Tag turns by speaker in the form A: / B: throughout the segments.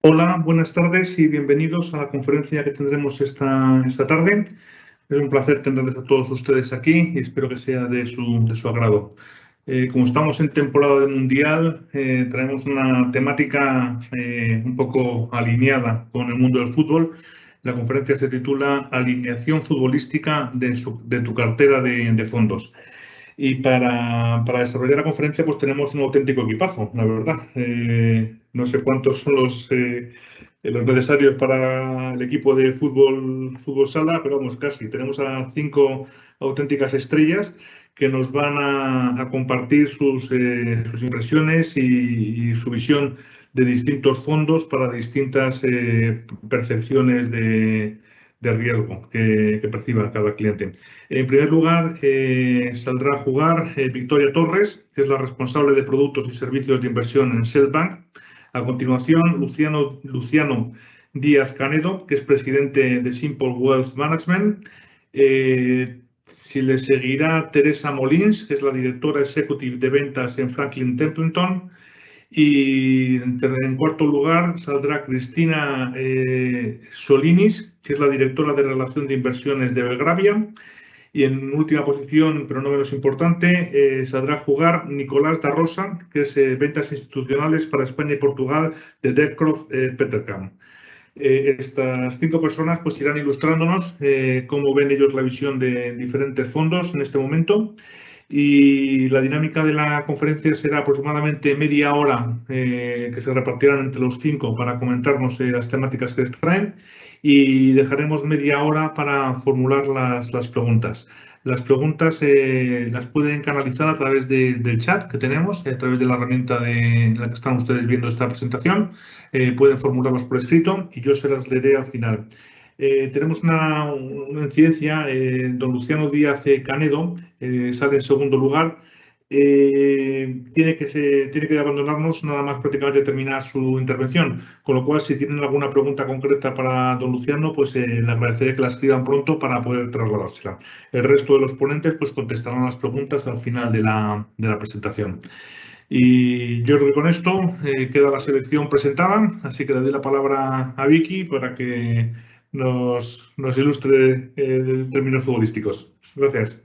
A: Hola, buenas tardes y bienvenidos a la conferencia que tendremos esta tarde. Es un placer tenerles a todos ustedes aquí y espero que sea de su agrado. Como estamos en temporada de Mundial, traemos una temática un poco alineada con el mundo del fútbol. La conferencia se titula Alineación futbolística de tu cartera de fondos. Y para desarrollar la conferencia pues tenemos un auténtico equipazo, la verdad. No sé cuántos son los necesarios para el equipo de fútbol sala, pero vamos, casi. Tenemos a 5 auténticas estrellas que nos van a compartir sus impresiones y su visión de distintos fondos para distintas percepciones de riesgo que perciba cada cliente. En primer lugar, saldrá a jugar Victoria Torres, que es la responsable de productos y servicios de inversión en Swedbank. A continuación, Luciano Díaz Canedo, que es presidente de Simple Wealth Management. Si le seguirá Teresa Molins, que es la directora executive de ventas en Franklin Templeton. Y en cuarto lugar saldrá Cristina Solinis, que es la directora de relación de inversiones de Belgravia. Y en última posición, pero no menos importante, saldrá a jugar Nicolás da Rosa, que es ventas institucionales para España y Portugal de Debtcroft Petercam. Estas 5 personas pues irán ilustrándonos cómo ven ellos la visión de diferentes fondos en este momento. Y la dinámica de la conferencia será aproximadamente media hora que se repartirán entre los 5 para comentarnos las temáticas que les traen y dejaremos media hora para formular las preguntas. Las preguntas las pueden canalizar a través del chat que tenemos, a través de la herramienta en la que están ustedes viendo esta presentación. Pueden formularlas por escrito y yo se las leeré al final. Tenemos una incidencia, don Luciano Díaz Canedo sale en segundo lugar. Tiene que abandonarnos nada más prácticamente terminar su intervención, con lo cual si tienen alguna pregunta concreta para don Luciano, pues le agradeceré que la escriban pronto para poder trasladársela. El resto de los ponentes pues contestarán las preguntas al final de la presentación. Y yo creo que con esto queda la selección presentada, así que le doy la palabra a Vicky para que nos ilustre en términos futbolísticos. Gracias.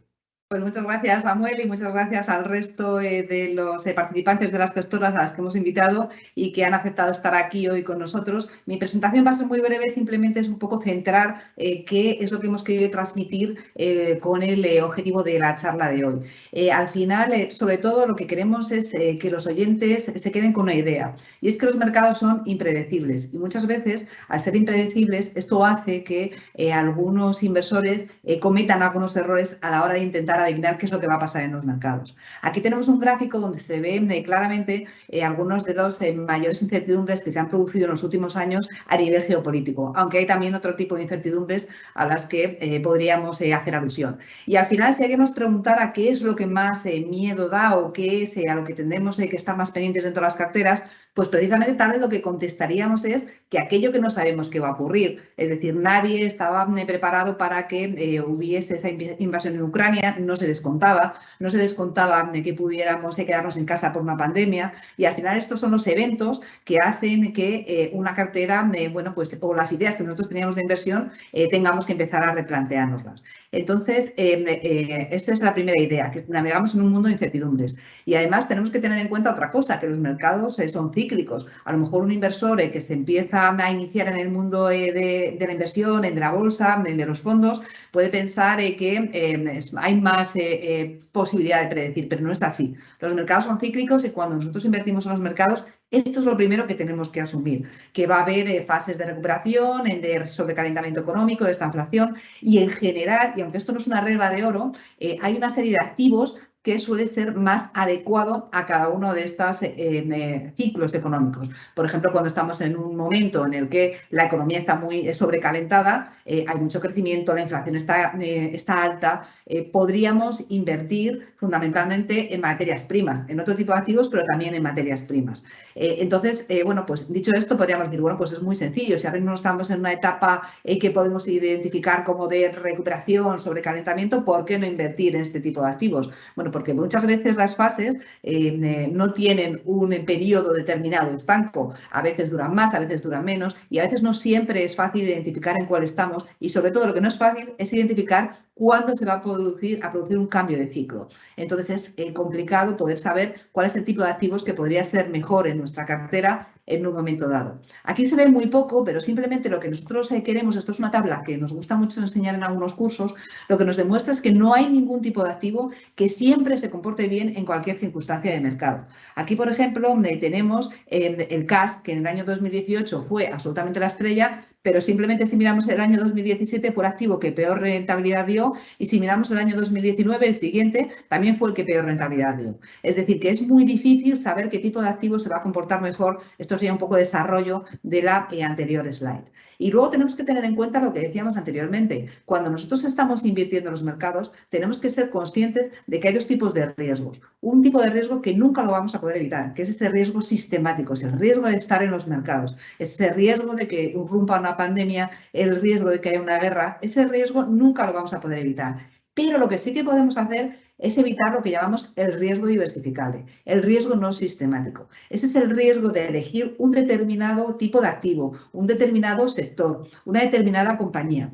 B: Pues muchas gracias, Samuel, y muchas gracias al resto de los participantes de las gestoras a las que hemos invitado y que han aceptado estar aquí hoy con nosotros. Mi presentación va a ser muy breve, simplemente es un poco centrar qué es lo que hemos querido transmitir con el objetivo de la charla de hoy. Al final, sobre todo, lo que queremos es que los oyentes se queden con una idea, y es que los mercados son impredecibles y muchas veces, al ser impredecibles, esto hace que algunos inversores cometan algunos errores a la hora de intentar adivinar qué es lo que va a pasar en los mercados. Aquí tenemos un gráfico donde se ven claramente algunos de los mayores incertidumbres que se han producido en los últimos años a nivel geopolítico, aunque hay también otro tipo de incertidumbres a las que podríamos hacer alusión. Y al final, si alguien nos preguntara qué es lo que más miedo da o qué es a lo que tendremos que estar más pendientes dentro de las carteras, pues precisamente tal vez lo que contestaríamos es que aquello que no sabemos que va a ocurrir, es decir, nadie estaba preparado para que hubiese esa invasión en Ucrania, no se descontaba que pudiéramos quedarnos en casa por una pandemia, y al final estos son los eventos que hacen que una cartera, bueno, pues, o las ideas que nosotros teníamos de inversión, tengamos que empezar a replanteárnoslas. Entonces, esta es la primera idea, que navegamos en un mundo de incertidumbres. Y además tenemos que tener en cuenta otra cosa, que los mercados son cíclicos. A lo mejor un inversor que se empieza a iniciar en el mundo de la inversión, de la bolsa, de los fondos, puede pensar que hay más posibilidad de predecir, pero no es así. Los mercados son cíclicos y cuando nosotros invertimos en los mercados, esto es lo primero que tenemos que asumir, que va a haber fases de recuperación, de sobrecalentamiento económico, de esta inflación, y en general, y aunque esto no es una regla de oro, hay una serie de activos que suele ser más adecuado a cada uno de estos ciclos económicos. Por ejemplo, cuando estamos en un momento en el que la economía está muy sobrecalentada, hay mucho crecimiento, la inflación está alta, podríamos invertir fundamentalmente en materias primas, en otro tipo de activos, pero también en materias primas. Entonces, bueno, pues dicho esto, podríamos decir, bueno, pues es muy sencillo. Si ahora mismo estamos en una etapa que podemos identificar como de recuperación, sobrecalentamiento, ¿por qué no invertir en este tipo de activos? Bueno, pues porque muchas veces las fases no tienen un periodo determinado estanco, a veces duran más, a veces duran menos y a veces no siempre es fácil identificar en cuál estamos y sobre todo lo que no es fácil es identificar cuándo se va a producir un cambio de ciclo. Entonces es complicado poder saber cuál es el tipo de activos que podría ser mejor en nuestra cartera en un momento dado. Aquí se ve muy poco, pero simplemente lo que nosotros queremos, esto es una tabla que nos gusta mucho enseñar en algunos cursos, lo que nos demuestra es que no hay ningún tipo de activo que siempre se comporte bien en cualquier circunstancia de mercado. Aquí, por ejemplo, tenemos el CAS, que en el año 2018 fue absolutamente la estrella, pero simplemente si miramos el año 2017 fue el activo que peor rentabilidad dio y si miramos el año 2019, el siguiente, también fue el que peor rentabilidad dio. Es decir, que es muy difícil saber qué tipo de activo se va a comportar mejor. Esto sería un poco de desarrollo de la anterior slide. Y luego tenemos que tener en cuenta lo que decíamos anteriormente. Cuando nosotros estamos invirtiendo en los mercados, tenemos que ser conscientes de que hay dos tipos de riesgos. Un tipo de riesgo que nunca lo vamos a poder evitar, que es ese riesgo sistemático, es el riesgo de estar en los mercados, ese riesgo de que irrumpa una pandemia, el riesgo de que haya una guerra, ese riesgo nunca lo vamos a poder evitar. Pero lo que sí que podemos hacer es evitar lo que llamamos el riesgo diversificable, el riesgo no sistemático. Ese es el riesgo de elegir un determinado tipo de activo, un determinado sector, una determinada compañía.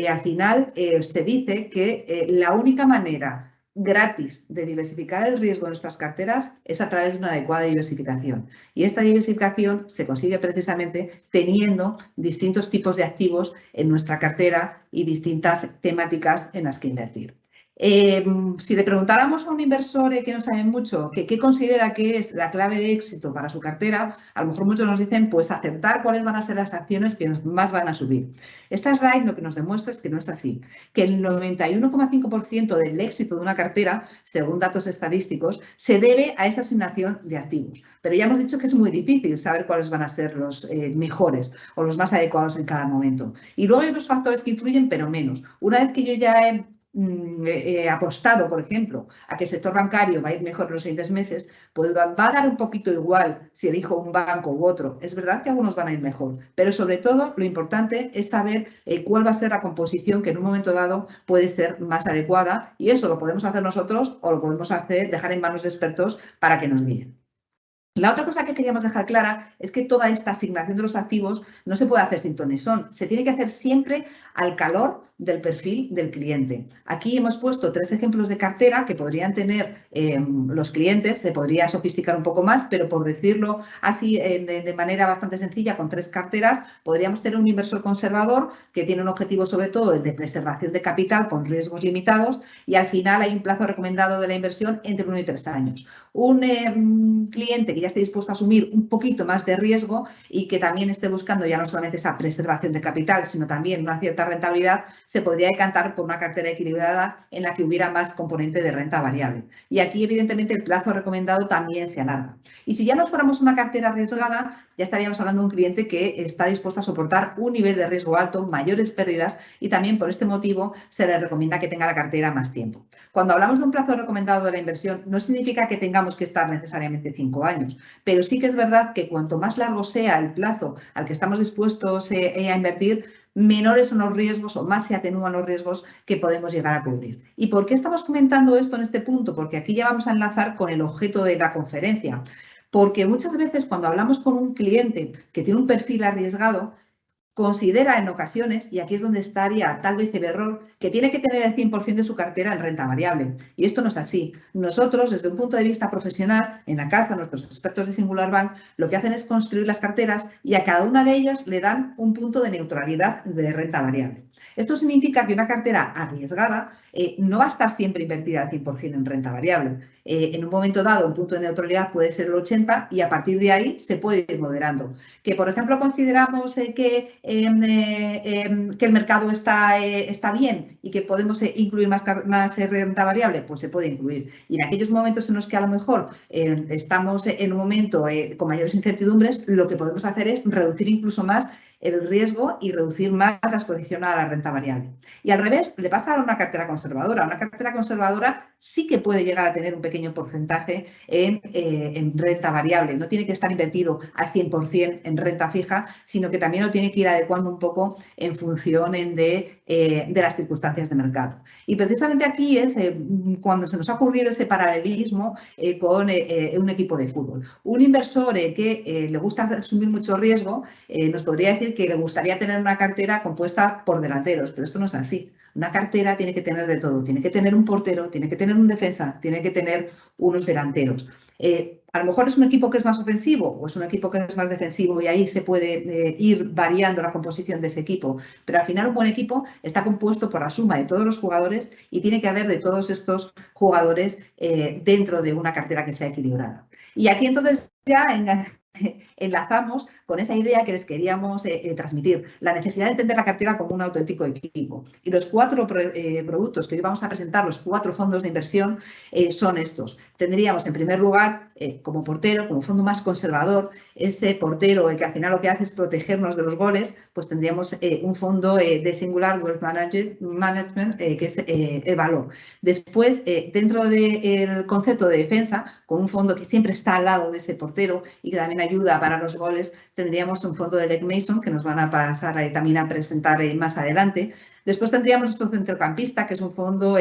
B: Al final se dice que la única manera gratis de diversificar el riesgo de nuestras carteras es a través de una adecuada diversificación. Y esta diversificación se consigue precisamente teniendo distintos tipos de activos en nuestra cartera y distintas temáticas en las que invertir. Si le preguntáramos a un inversor que no sabe mucho qué considera que es la clave de éxito para su cartera, a lo mejor muchos nos dicen pues acertar cuáles van a ser las acciones que más van a subir. Esta slide lo que nos demuestra es que no es así, que el 91,5% del éxito de una cartera, según datos estadísticos, se debe a esa asignación de activos. Pero ya hemos dicho que es muy difícil saber cuáles van a ser los mejores o los más adecuados en cada momento. Y luego hay otros factores que influyen, pero menos. Una vez que yo ya he apostado, por ejemplo, a que el sector bancario va a ir mejor en los siguientes meses, pues va a dar un poquito igual si elijo un banco u otro. Es verdad que algunos van a ir mejor, pero sobre todo lo importante es saber cuál va a ser la composición que en un momento dado puede ser más adecuada y eso lo podemos hacer nosotros o lo podemos dejar en manos de expertos para que nos guíen. La otra cosa que queríamos dejar clara es que toda esta asignación de los activos no se puede hacer sin ton ni son. Se tiene que hacer siempre al calor del perfil del cliente. Aquí hemos puesto 3 ejemplos de cartera que podrían tener los clientes, se podría sofisticar un poco más, pero por decirlo así de manera bastante sencilla, con 3 carteras, podríamos tener un inversor conservador que tiene un objetivo sobre todo de preservación de capital con riesgos limitados y al final hay un plazo recomendado de la inversión entre 1 y 3 años. Un cliente que ya esté dispuesto a asumir un poquito más de riesgo y que también esté buscando ya no solamente esa preservación de capital, sino también una cierta rentabilidad, se podría decantar por una cartera equilibrada en la que hubiera más componente de renta variable. Y aquí, evidentemente, el plazo recomendado también se alarga. Y si ya nos fuéramos una cartera arriesgada, ya estaríamos hablando de un cliente que está dispuesto a soportar un nivel de riesgo alto, mayores pérdidas y también por este motivo se le recomienda que tenga la cartera más tiempo. Cuando hablamos de un plazo recomendado de la inversión, no significa que tengamos que estar necesariamente 5 años, pero sí que es verdad que cuanto más largo sea el plazo al que estamos dispuestos a invertir, menores son los riesgos o más se atenúan los riesgos que podemos llegar a cubrir. ¿Y por qué estamos comentando esto en este punto? Porque aquí ya vamos a enlazar con el objeto de la conferencia. Porque muchas veces cuando hablamos con un cliente que tiene un perfil arriesgado, considera en ocasiones, y aquí es donde estaría tal vez el error, que tiene que tener el 100% de su cartera en renta variable. Y esto no es así. Nosotros, desde un punto de vista profesional, en la casa, nuestros expertos de Singular Bank, lo que hacen es construir las carteras y a cada una de ellas le dan un punto de neutralidad de renta variable. Esto significa que una cartera arriesgada no va a estar siempre invertida al 100% en renta variable. En un momento dado, un punto de neutralidad puede ser el 80% y a partir de ahí se puede ir moderando. Que, por ejemplo, consideramos que el mercado está bien y que podemos incluir más renta variable, pues se puede incluir. Y en aquellos momentos en los que a lo mejor estamos en un momento con mayores incertidumbres, lo que podemos hacer es reducir incluso más el riesgo y reducir más la exposición a la renta variable. Y al revés, le pasa a una cartera conservadora. Una cartera conservadora sí que puede llegar a tener un pequeño porcentaje en renta variable. No tiene que estar invertido al 100% en renta fija, sino que también lo tiene que ir adecuando un poco en función de de las circunstancias de mercado. Y precisamente aquí es cuando se nos ha ocurrido ese paralelismo con un equipo de fútbol. Un inversor que le gusta asumir mucho riesgo nos podría decir que le gustaría tener una cartera compuesta por delanteros, pero esto no es así. Una cartera tiene que tener de todo, tiene que tener un portero, tiene que tener un defensa, tiene que tener unos delanteros. A lo mejor es un equipo que es más ofensivo o es un equipo que es más defensivo y ahí se puede ir variando la composición de ese equipo. Pero al final un buen equipo está compuesto por la suma de todos los jugadores y tiene que haber de todos estos jugadores dentro de una cartera que sea equilibrada. Y aquí entonces ya enlazamos con esa idea que les queríamos transmitir, la necesidad de entender la cartera como un auténtico equipo. Y los 4 productos que hoy vamos a presentar, los 4 fondos de inversión, son estos. Tendríamos en primer lugar, como portero, como fondo más conservador, este portero que al final lo que hace es protegernos de los goles, pues tendríamos un fondo de Singular Wealth Management, que es Valor. Después, dentro del concepto de defensa, con un fondo que siempre está al lado de ese portero y que también ayuda para los goles, tendríamos un fondo de Legg Mason que nos van a pasar también a presentar más adelante. Después tendríamos nuestro centrocampista, que es un fondo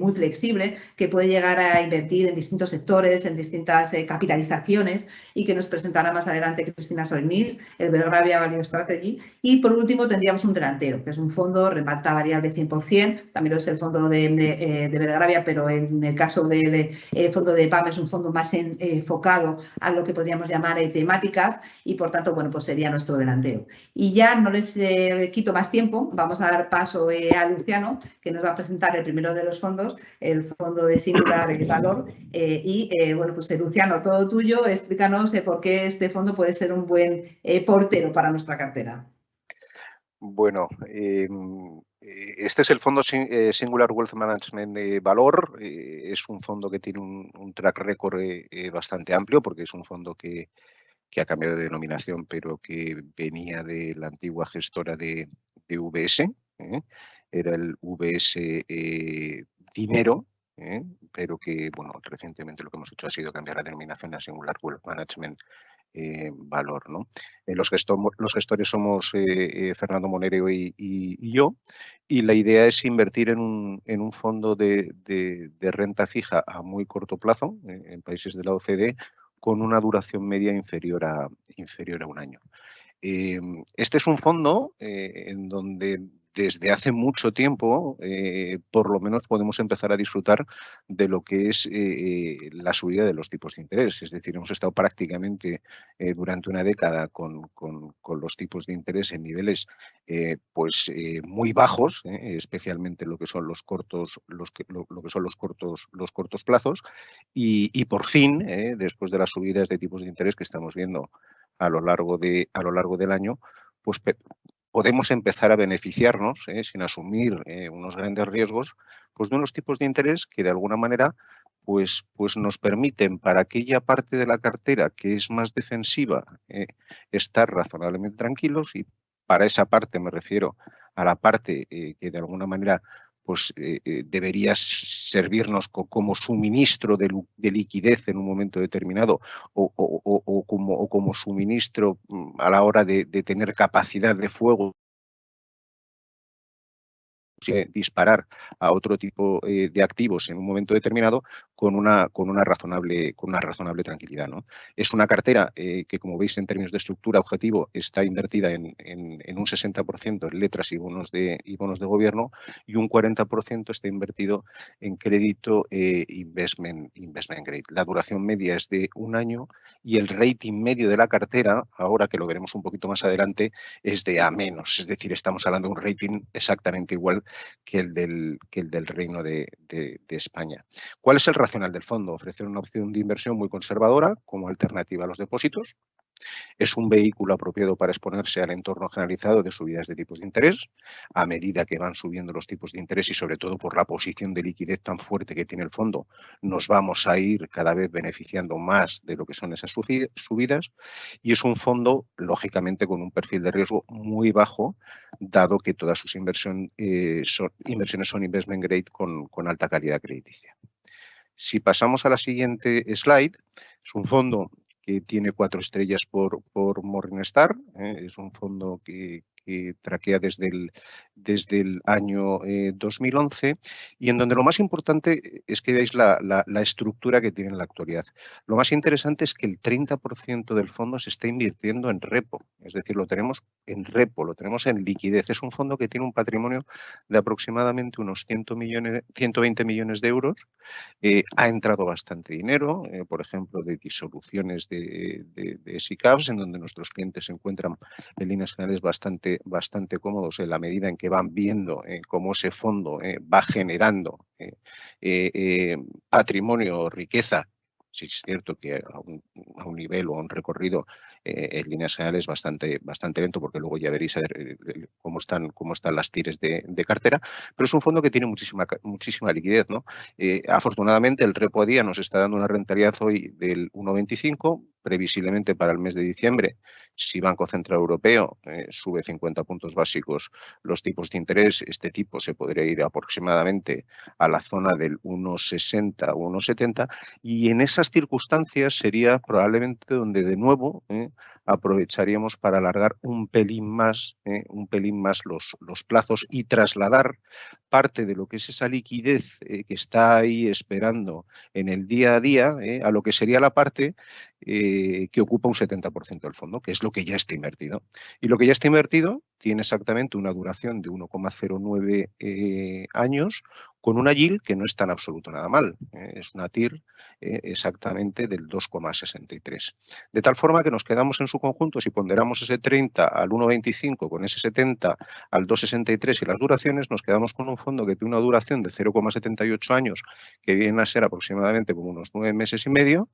B: muy flexible, que puede llegar a invertir en distintos sectores, en distintas capitalizaciones y que nos presentará más adelante Cristina Solnís, el Belgravia Value Strategy. Y por último tendríamos un delantero, que es un fondo renta variable 100%, también es el fondo de Belgravia, pero en el caso del fondo de PAM es un fondo más enfocado a lo que podríamos llamar temáticas y por tanto, bueno, pues sería nuestro delantero. Y ya no les quito más tiempo, vamos a dar paso a Luciano, que nos va a presentar el primero de los fondos, el fondo de Singular Valor. Bueno, pues Luciano, todo tuyo, explícanos por qué este fondo puede ser un buen portero para nuestra cartera.
C: Bueno, este es el fondo Singular Wealth Management de Valor. Es un fondo que tiene un track record bastante amplio porque es un fondo que ha cambiado de denominación, pero que venía de la antigua gestora de VS. Era el VS Dinero, pero que, bueno, recientemente lo que hemos hecho ha sido cambiar la denominación a Singular Wealth Management Valor, ¿no? Los gestores somos Fernando Monero y yo, y la idea es invertir en un fondo de renta fija a muy corto plazo en países de la OCDE con una duración media inferior a un año. Este es un fondo en donde desde hace mucho tiempo, por lo menos podemos empezar a disfrutar de lo que es la subida de los tipos de interés. Es decir, hemos estado prácticamente durante una década con los tipos de interés en niveles muy bajos, especialmente lo que son los cortos, lo que son los cortos plazos, y por fin, después de las subidas de tipos de interés que estamos viendo a lo largo del año, pues podemos empezar a beneficiarnos sin asumir unos grandes riesgos, pues de unos tipos de interés que de alguna manera pues nos permiten para aquella parte de la cartera que es más defensiva estar razonablemente tranquilos, y para esa parte me refiero a la parte que de alguna manera pues debería servirnos como suministro de liquidez en un momento determinado o como suministro a la hora de tener capacidad de fuego, disparar a otro tipo de activos en un momento determinado con una razonable tranquilidad, ¿no? Es una cartera que, como veis, en términos de estructura objetivo, está invertida en un 60% en letras y bonos de gobierno, y un 40% está invertido en crédito investment grade. La duración media es de un año y el rating medio de la cartera, ahora que lo veremos un poquito más adelante, es de A-, es decir, estamos hablando de un rating exactamente igual que el del Reino de España. ¿Cuál es el racional del fondo? Ofrecer una opción de inversión muy conservadora como alternativa a los depósitos. Es un vehículo apropiado para exponerse al entorno generalizado de subidas de tipos de interés. A medida que van subiendo los tipos de interés y sobre todo por la posición de liquidez tan fuerte que tiene el fondo, nos vamos a ir cada vez beneficiando más de lo que son esas subidas. Y es un fondo, lógicamente, con un perfil de riesgo muy bajo, dado que todas sus inversiones son investment grade con alta calidad crediticia. Si pasamos a la siguiente slide, es un fondo que tiene 4 estrellas por Morningstar. Es un fondo que traquea desde el año 2011 y en donde lo más importante es que veáis la estructura que tiene en la actualidad. Lo más interesante es que el 30% del fondo se está invirtiendo en repo, es decir, lo tenemos en repo, lo tenemos en liquidez. Es un fondo que tiene un patrimonio de aproximadamente unos 120 millones de euros. Ha entrado bastante dinero, por ejemplo, de disoluciones de SICAVs, en donde nuestros clientes se encuentran en líneas generales bastante cómodos en la medida en que van viendo cómo ese fondo va generando patrimonio o riqueza. Sí es cierto que a un nivel o a un recorrido en líneas generales bastante lento, porque luego ya veréis a ver, cómo están las tires de cartera, pero es un fondo que tiene muchísima liquidez, ¿no? Afortunadamente el repo a día nos está dando una rentabilidad hoy del 1,25, previsiblemente para el mes de diciembre, si Banco Central Europeo sube 50 puntos básicos los tipos de interés, este tipo se podría ir aproximadamente a la zona del 1,60 o 1,70, y en esas circunstancias sería probablemente donde de nuevo aprovecharíamos para alargar un pelín más los plazos y trasladar parte de lo que es esa liquidez que está ahí esperando en el día a día a lo que sería la parte que ocupa un 70% del fondo, que es lo que ya está invertido. Y lo que ya está invertido tiene exactamente una duración de 1,09 años, con una yield que no está en absoluto nada mal. Es una TIR exactamente del 2,63. De tal forma que nos quedamos en su conjunto, si ponderamos ese 30 al 1,25 con ese 70 al 2,63 y las duraciones, nos quedamos con un fondo que tiene una duración de 0,78 años, que viene a ser aproximadamente como unos 9 meses y medio,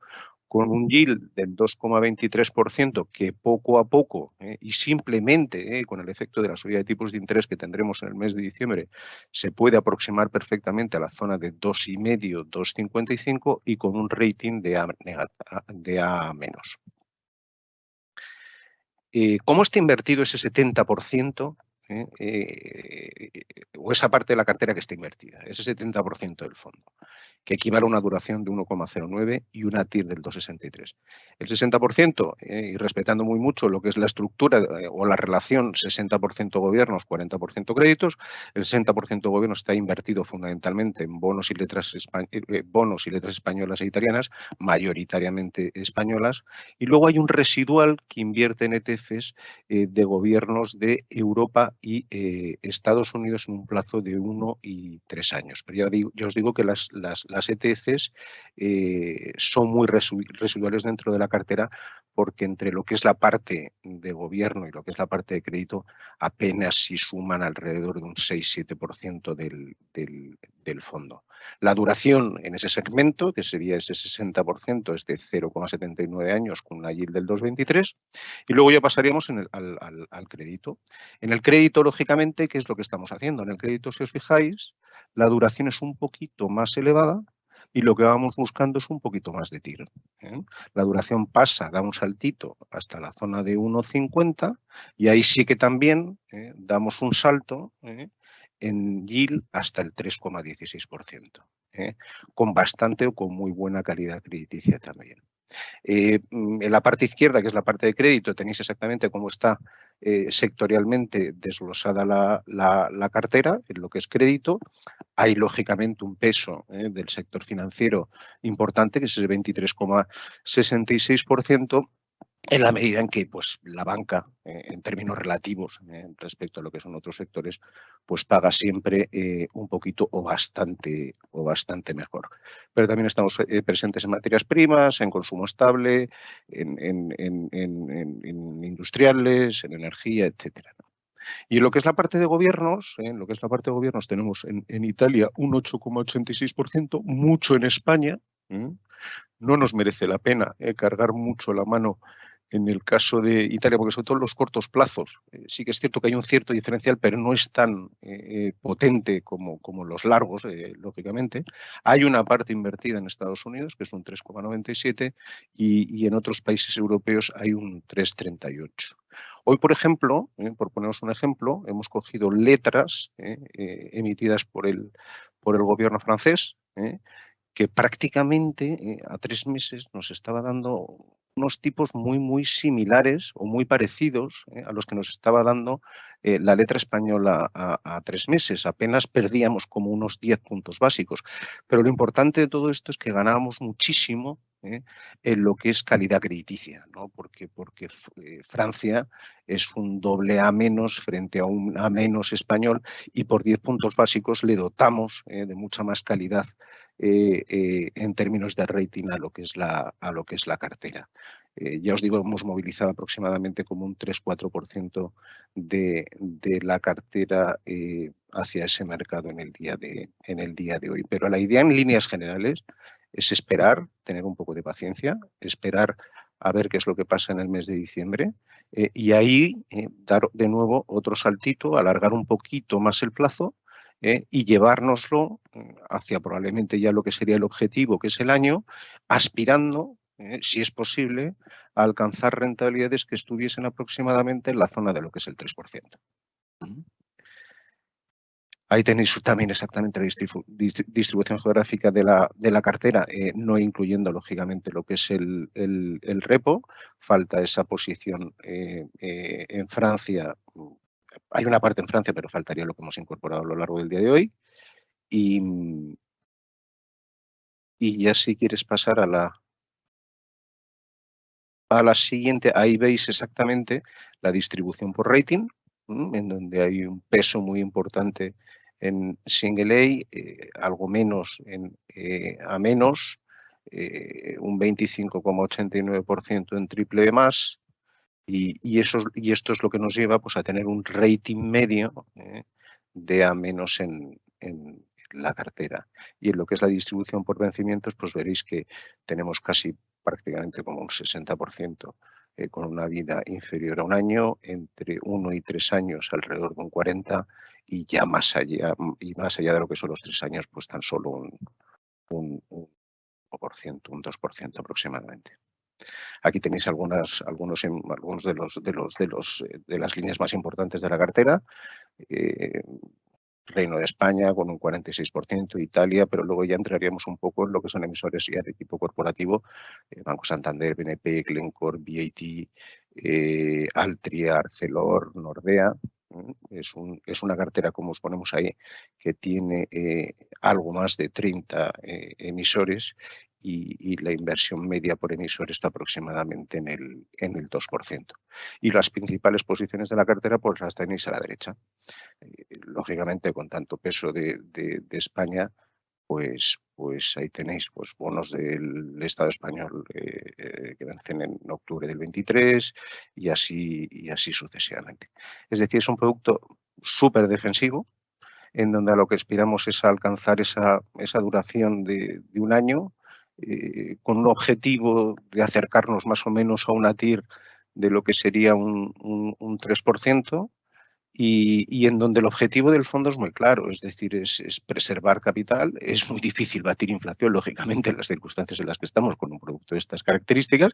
C: con un yield del 2,23%, que poco a poco y simplemente con el efecto de la subida de tipos de interés que tendremos en el mes de diciembre, se puede aproximar perfectamente a la zona de 2,5, 2,55 y con un rating de A-. ¿Cómo está invertido ese 70%? O esa parte de la cartera que está invertida, ese 70% del fondo, que equivale a una duración de 1,09 y una TIR del 2,63. El 60%, y respetando muy mucho lo que es la estructura o la relación 60% gobiernos, 40% créditos, el 60% gobierno está invertido fundamentalmente en bonos y letras españolas e italianas, mayoritariamente españolas, y luego hay un residual que invierte en ETFs de gobiernos de Europa y Estados Unidos en un plazo de 1 y 3 años. Pero ya os digo que las ETFs son muy residuales dentro de la cartera, porque entre lo que es la parte de gobierno y lo que es la parte de crédito apenas si suman alrededor de un 6-7% del fondo. La duración en ese segmento, que sería ese 60%, es de 0,79 años con una yield del 2,23, y luego ya pasaríamos al crédito. En el crédito, lógicamente, ¿qué es lo que estamos haciendo? En el crédito, si os fijáis, la duración es un poquito más elevada y lo que vamos buscando es un poquito más de TIR. La duración da un saltito hasta la zona de 1,50 y ahí sí que también damos un salto en yield hasta el 3,16%, con bastante o con muy buena calidad crediticia también. En la parte izquierda, que es la parte de crédito, tenéis exactamente cómo está sectorialmente desglosada la cartera en lo que es crédito. Hay, lógicamente, un peso del sector financiero importante, que es el 23,66%, en la medida en que pues, la banca, en términos relativos respecto a lo que son otros sectores, pues paga siempre un poquito o bastante mejor. Pero también estamos presentes en materias primas, en consumo estable, en industriales, en energía, etcétera, ¿no? Y en lo que es la parte de gobiernos, tenemos en Italia un 8,86%, mucho en España. No nos merece la pena cargar mucho la mano en el caso de Italia, porque sobre todo en los cortos plazos sí que es cierto que hay un cierto diferencial, pero no es tan potente como los largos, lógicamente. Hay una parte invertida en Estados Unidos, que es un 3,97, y en otros países europeos hay un 3,38. Hoy, por ejemplo, por poneros un ejemplo, hemos cogido letras emitidas por el gobierno francés, que prácticamente a 3 meses nos estaba dando unos tipos muy similares o muy parecidos a los que nos estaba dando la letra española a 3 meses. Apenas perdíamos como unos 10 puntos básicos. Pero lo importante de todo esto es que ganábamos muchísimo en lo que es calidad crediticia, ¿no? Porque Francia es un doble A menos frente a un A menos español y por 10 puntos básicos le dotamos de mucha más calidad en términos de rating a lo que es la cartera. Ya os digo, hemos movilizado aproximadamente como un 3-4% de la cartera hacia ese mercado en el día de hoy. Pero la idea en líneas generales es esperar, tener un poco de paciencia, esperar a ver qué es lo que pasa en el mes de diciembre y ahí dar de nuevo otro saltito, alargar un poquito más el plazo y llevárnoslo hacia probablemente ya lo que sería el objetivo, que es el año, aspirando, si es posible, a alcanzar rentabilidades que estuviesen aproximadamente en la zona de lo que es el 3%. Ahí tenéis también exactamente la distribución geográfica de la cartera, no incluyendo lógicamente lo que es el repo. Falta esa posición en Francia. Hay una parte en Francia, pero faltaría lo que hemos incorporado a lo largo del día de hoy. Y ya si quieres pasar a la siguiente, ahí veis exactamente la distribución por rating, en donde hay un peso muy importante en single A, algo menos en A menos, un 25,89% en triple B más, y esto es lo que nos lleva pues, a tener un rating medio de A menos en la cartera. Y en lo que es la distribución por vencimientos, pues veréis que tenemos casi prácticamente como un 60% con una vida inferior a un año, entre 1 y 3 años alrededor de un 40%, y ya más allá de lo que son los 3 años, pues tan solo un 2% aproximadamente. Aquí tenéis algunos de las líneas más importantes de la cartera. Reino de España con un 46%, Italia, pero luego ya entraríamos un poco en lo que son emisores ya de tipo corporativo, Banco Santander, BNP, Glencore, BAT, Altria, Arcelor, Nordea. Es una cartera, como os ponemos ahí, que tiene algo más de 30 emisores y la inversión media por emisor está aproximadamente en el 2%. Y las principales posiciones de la cartera pues las tenéis a la derecha. Lógicamente, con tanto peso de España, pues ahí tenéis pues, bonos del Estado español que vencen en octubre del 23 y así sucesivamente. Es decir, es un producto súper defensivo, en donde a lo que aspiramos es a alcanzar esa duración de un año, con un objetivo de acercarnos más o menos a una TIR de lo que sería un 3%, y en donde el objetivo del fondo es muy claro, es decir, es preservar capital. Es muy difícil batir inflación, lógicamente, en las circunstancias en las que estamos con un producto de estas características,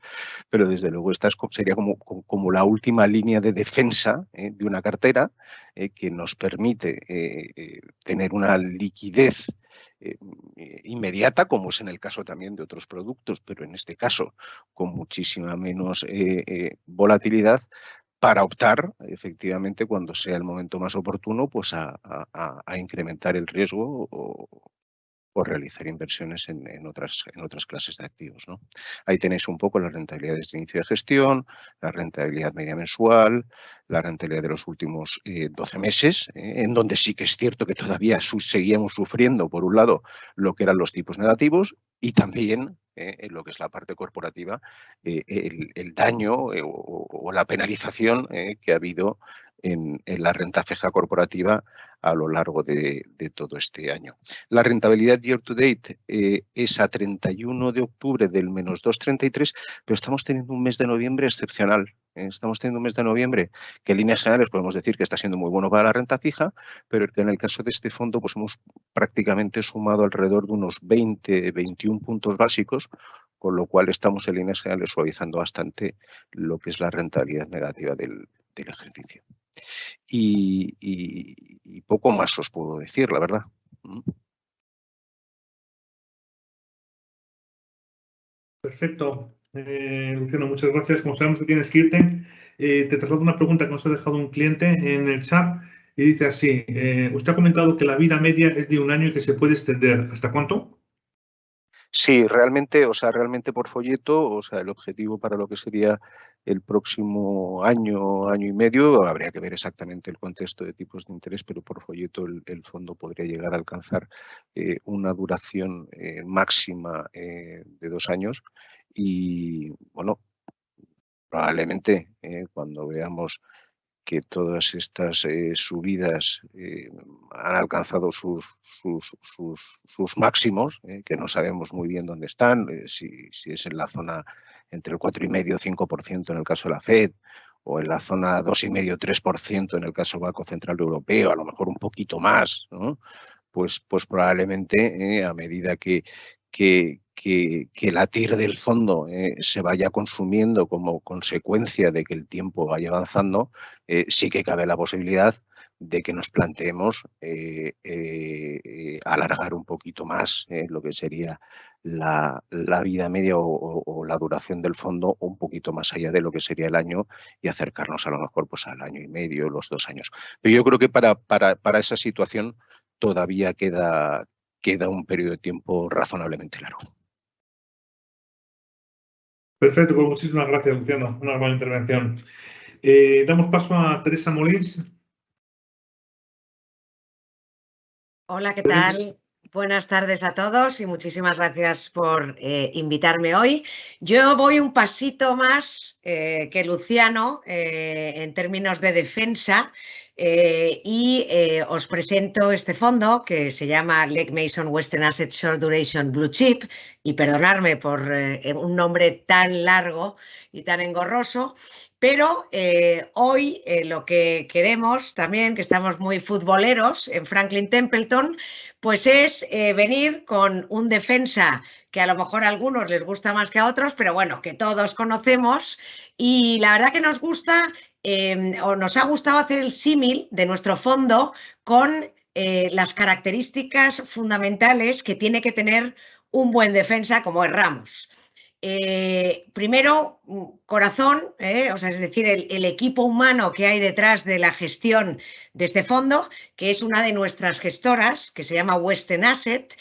C: pero desde luego esta sería como la última línea de defensa de una cartera que nos permite tener una liquidez inmediata, como es en el caso también de otros productos, pero en este caso con muchísima menos volatilidad, para optar, efectivamente, cuando sea el momento más oportuno, pues a incrementar el riesgo o realizar inversiones en otras clases de activos, ¿no? Ahí tenéis un poco las rentabilidades de inicio de gestión, la rentabilidad media mensual, la rentabilidad de los últimos 12 meses, en donde sí que es cierto que todavía seguíamos sufriendo, por un lado, lo que eran los tipos negativos y también en lo que es la parte corporativa, el daño o la penalización que ha habido en la renta fija corporativa a lo largo de todo este año. La rentabilidad year to date es a 31 de octubre del menos 2,33, pero estamos teniendo un mes de noviembre excepcional. Estamos teniendo un mes de noviembre que en líneas generales podemos decir que está siendo muy bueno para la renta fija, pero que en el caso de este fondo pues hemos prácticamente sumado alrededor de unos 20-21 puntos básicos, con lo cual estamos en líneas generales suavizando bastante lo que es la rentabilidad negativa del ejercicio. Y poco más os puedo decir, la verdad.
A: Perfecto. Luciano, muchas gracias. Como sabemos que tienes que irte, te traslado una pregunta que nos ha dejado un cliente en el chat y dice así, usted ha comentado que la vida media es de 1 año y que se puede extender. ¿Hasta cuánto?
C: Sí, realmente por folleto, el objetivo para lo que sería el próximo año, año y medio, habría que ver exactamente el contexto de tipos de interés, pero por folleto el fondo podría llegar a alcanzar una duración máxima de 2 años y, bueno, probablemente cuando veamos que todas estas subidas han alcanzado sus máximos, que no sabemos muy bien dónde están, si es en la zona entre el 4,5 y 5% en el caso de la FED, o en la zona 2,5-3% en el caso del Banco Central Europeo, a lo mejor un poquito más, ¿no? Pues probablemente a medida que la TIR del fondo se vaya consumiendo como consecuencia de que el tiempo vaya avanzando, sí que cabe la posibilidad de que nos planteemos alargar un poquito más lo que sería la vida media o la duración del fondo un poquito más allá de lo que sería el año y acercarnos a lo mejor pues al 1,5 años, los 2 años. Pero yo creo que para esa situación todavía queda un periodo de tiempo razonablemente largo.
A: Perfecto, pues muchísimas gracias, Luciano. Una buena intervención. Damos paso a Teresa Molins.
D: Hola, ¿qué tal? Buenas tardes a todos y muchísimas gracias por invitarme hoy. Yo voy un pasito más que Luciano en términos de defensa y os presento este fondo que se llama Legg Mason Western Asset Short Duration Blue Chip, y perdonadme por un nombre tan largo y tan engorroso. Pero hoy lo que queremos también, que estamos muy futboleros en Franklin Templeton, pues es venir con un defensa que a lo mejor a algunos les gusta más que a otros, pero bueno, que todos conocemos, y la verdad que nos gusta o nos ha gustado hacer el símil de nuestro fondo con las características fundamentales que tiene que tener un buen defensa como es Ramos. Primero, corazón, o sea, es decir, el equipo humano que hay detrás de la gestión de este fondo, que es una de nuestras gestoras, que se llama Western Asset.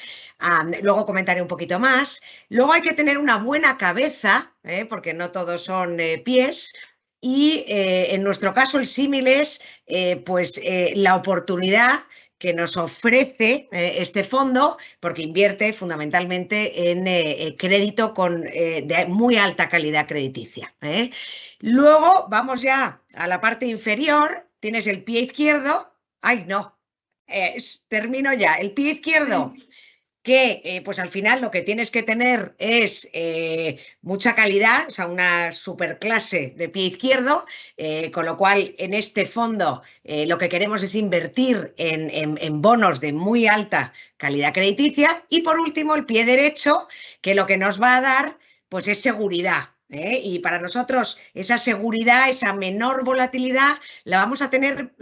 D: Luego comentaré un poquito más. Luego hay que tener una buena cabeza, porque no todos son pies. Y en nuestro caso el símil es la oportunidad que nos ofrece este fondo, porque invierte fundamentalmente en crédito de muy alta calidad crediticia. Luego vamos ya a la parte inferior, tienes el pie izquierdo. ¡Ay, no! Termino ya. El pie izquierdo, que pues al final lo que tienes que tener es mucha calidad, o sea, una superclase de pie izquierdo, con lo cual en este fondo lo que queremos es invertir en bonos de muy alta calidad crediticia. Y por último, el pie derecho, que lo que nos va a dar pues es seguridad. Y para nosotros esa seguridad, esa menor volatilidad, la vamos a tener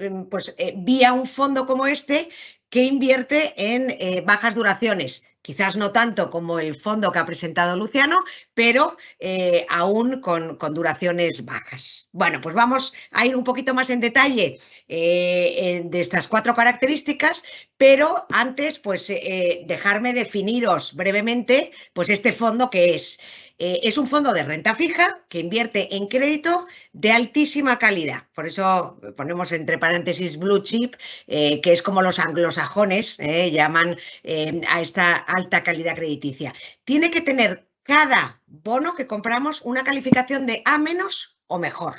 D: vía un fondo como este, que invierte en bajas duraciones, quizás no tanto como el fondo que ha presentado Luciano, pero aún con duraciones bajas. Bueno, pues vamos a ir un poquito más en detalle de estas 4 características, pero antes pues dejarme definiros brevemente pues este fondo que es. Es un fondo de renta fija que invierte en crédito de altísima calidad. Por eso ponemos entre paréntesis blue chip, que es como los anglosajones llaman a esta alta calidad crediticia. Tiene que tener cada bono que compramos una calificación de A- o mejor.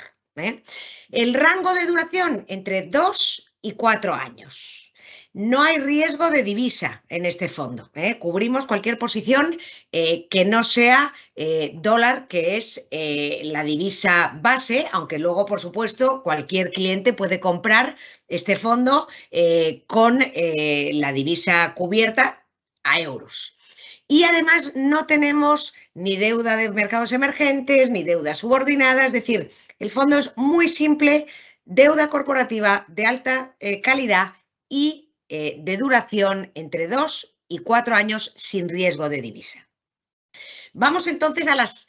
D: El rango de duración entre 2 y 4 años. No hay riesgo de divisa en este fondo. Cubrimos cualquier posición que no sea dólar, que es la divisa base, aunque luego, por supuesto, cualquier cliente puede comprar este fondo con la divisa cubierta a euros. Y además no tenemos ni deuda de mercados emergentes, ni deuda subordinada, es decir, el fondo es muy simple, deuda corporativa de alta calidad y de duración entre 2 y 4 años sin riesgo de divisa. Vamos entonces a las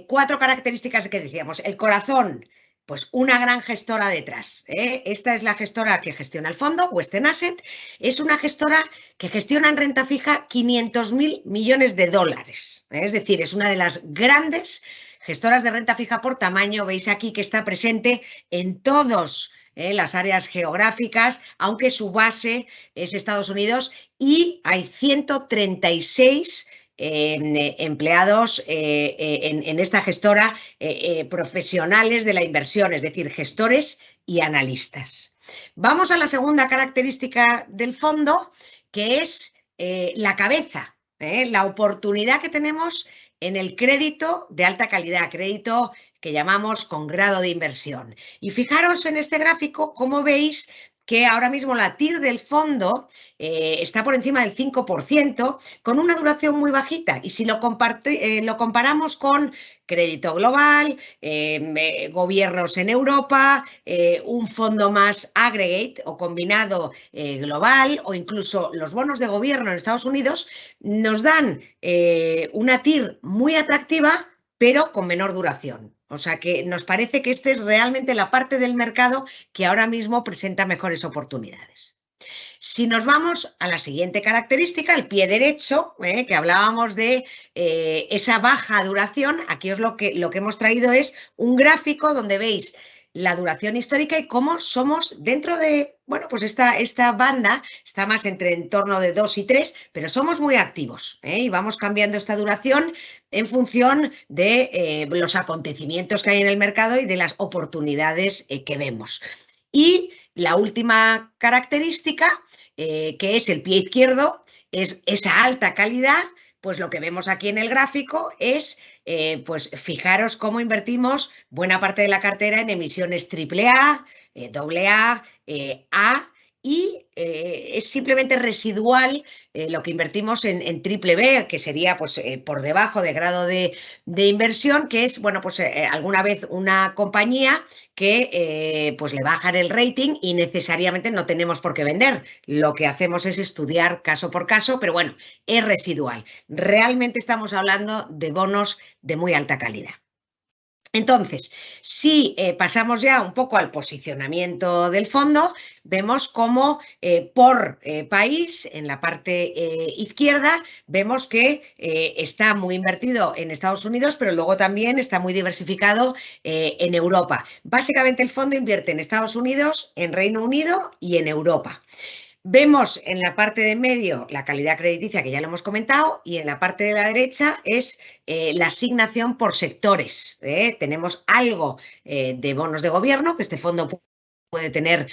D: 4 características que decíamos. El corazón, pues una gran gestora detrás. Esta es la gestora que gestiona el fondo, Western Asset. Es una gestora que gestiona en renta fija 500.000 millones de dólares. Es decir, es una de las grandes gestoras de renta fija por tamaño. Veis aquí que está presente en todas las áreas geográficas, aunque su base es Estados Unidos, y hay 136 empleados en esta gestora, profesionales de la inversión, es decir, gestores y analistas. Vamos a la segunda característica del fondo, que es la cabeza, la oportunidad que tenemos en el crédito de alta calidad, crédito que llamamos con grado de inversión. Y fijaros en este gráfico cómo veis que ahora mismo la TIR del fondo está por encima del 5%, con una duración muy bajita. Y si lo comparamos con crédito global, gobiernos en Europa, un fondo más aggregate o combinado global, o incluso los bonos de gobierno en Estados Unidos, nos dan una TIR muy atractiva, pero con menor duración. O sea que nos parece que esta es realmente la parte del mercado que ahora mismo presenta mejores oportunidades. Si nos vamos a la siguiente característica, el pie derecho, que hablábamos de esa baja duración, aquí lo que hemos traído es un gráfico donde veis la duración histórica y cómo somos dentro de, bueno, pues esta banda está más en torno de 2 y 3, pero somos muy activos, y vamos cambiando esta duración en función de los acontecimientos que hay en el mercado y de las oportunidades que vemos. Y la última característica, que es el pie izquierdo, es esa alta calidad. Pues lo que vemos aquí en el gráfico es, pues fijaros cómo invertimos buena parte de la cartera en emisiones AAA, AA, A, y es simplemente residual lo que invertimos en triple B, que sería pues, por debajo de grado de inversión, que es, bueno, pues alguna vez una compañía que pues le bajan el rating y necesariamente no tenemos por qué vender. Lo que hacemos es estudiar caso por caso, pero bueno, es residual. Realmente estamos hablando de bonos de muy alta calidad. Entonces, si pasamos ya un poco al posicionamiento del fondo, vemos cómo por país, en la parte izquierda, vemos que está muy invertido en Estados Unidos, pero luego también está muy diversificado en Europa. Básicamente el fondo invierte en Estados Unidos, en Reino Unido y en Europa. Vemos en la parte de medio la calidad crediticia, que ya lo hemos comentado, y en la parte de la derecha es la asignación por sectores. Tenemos algo de bonos de gobierno, que este fondo puede tener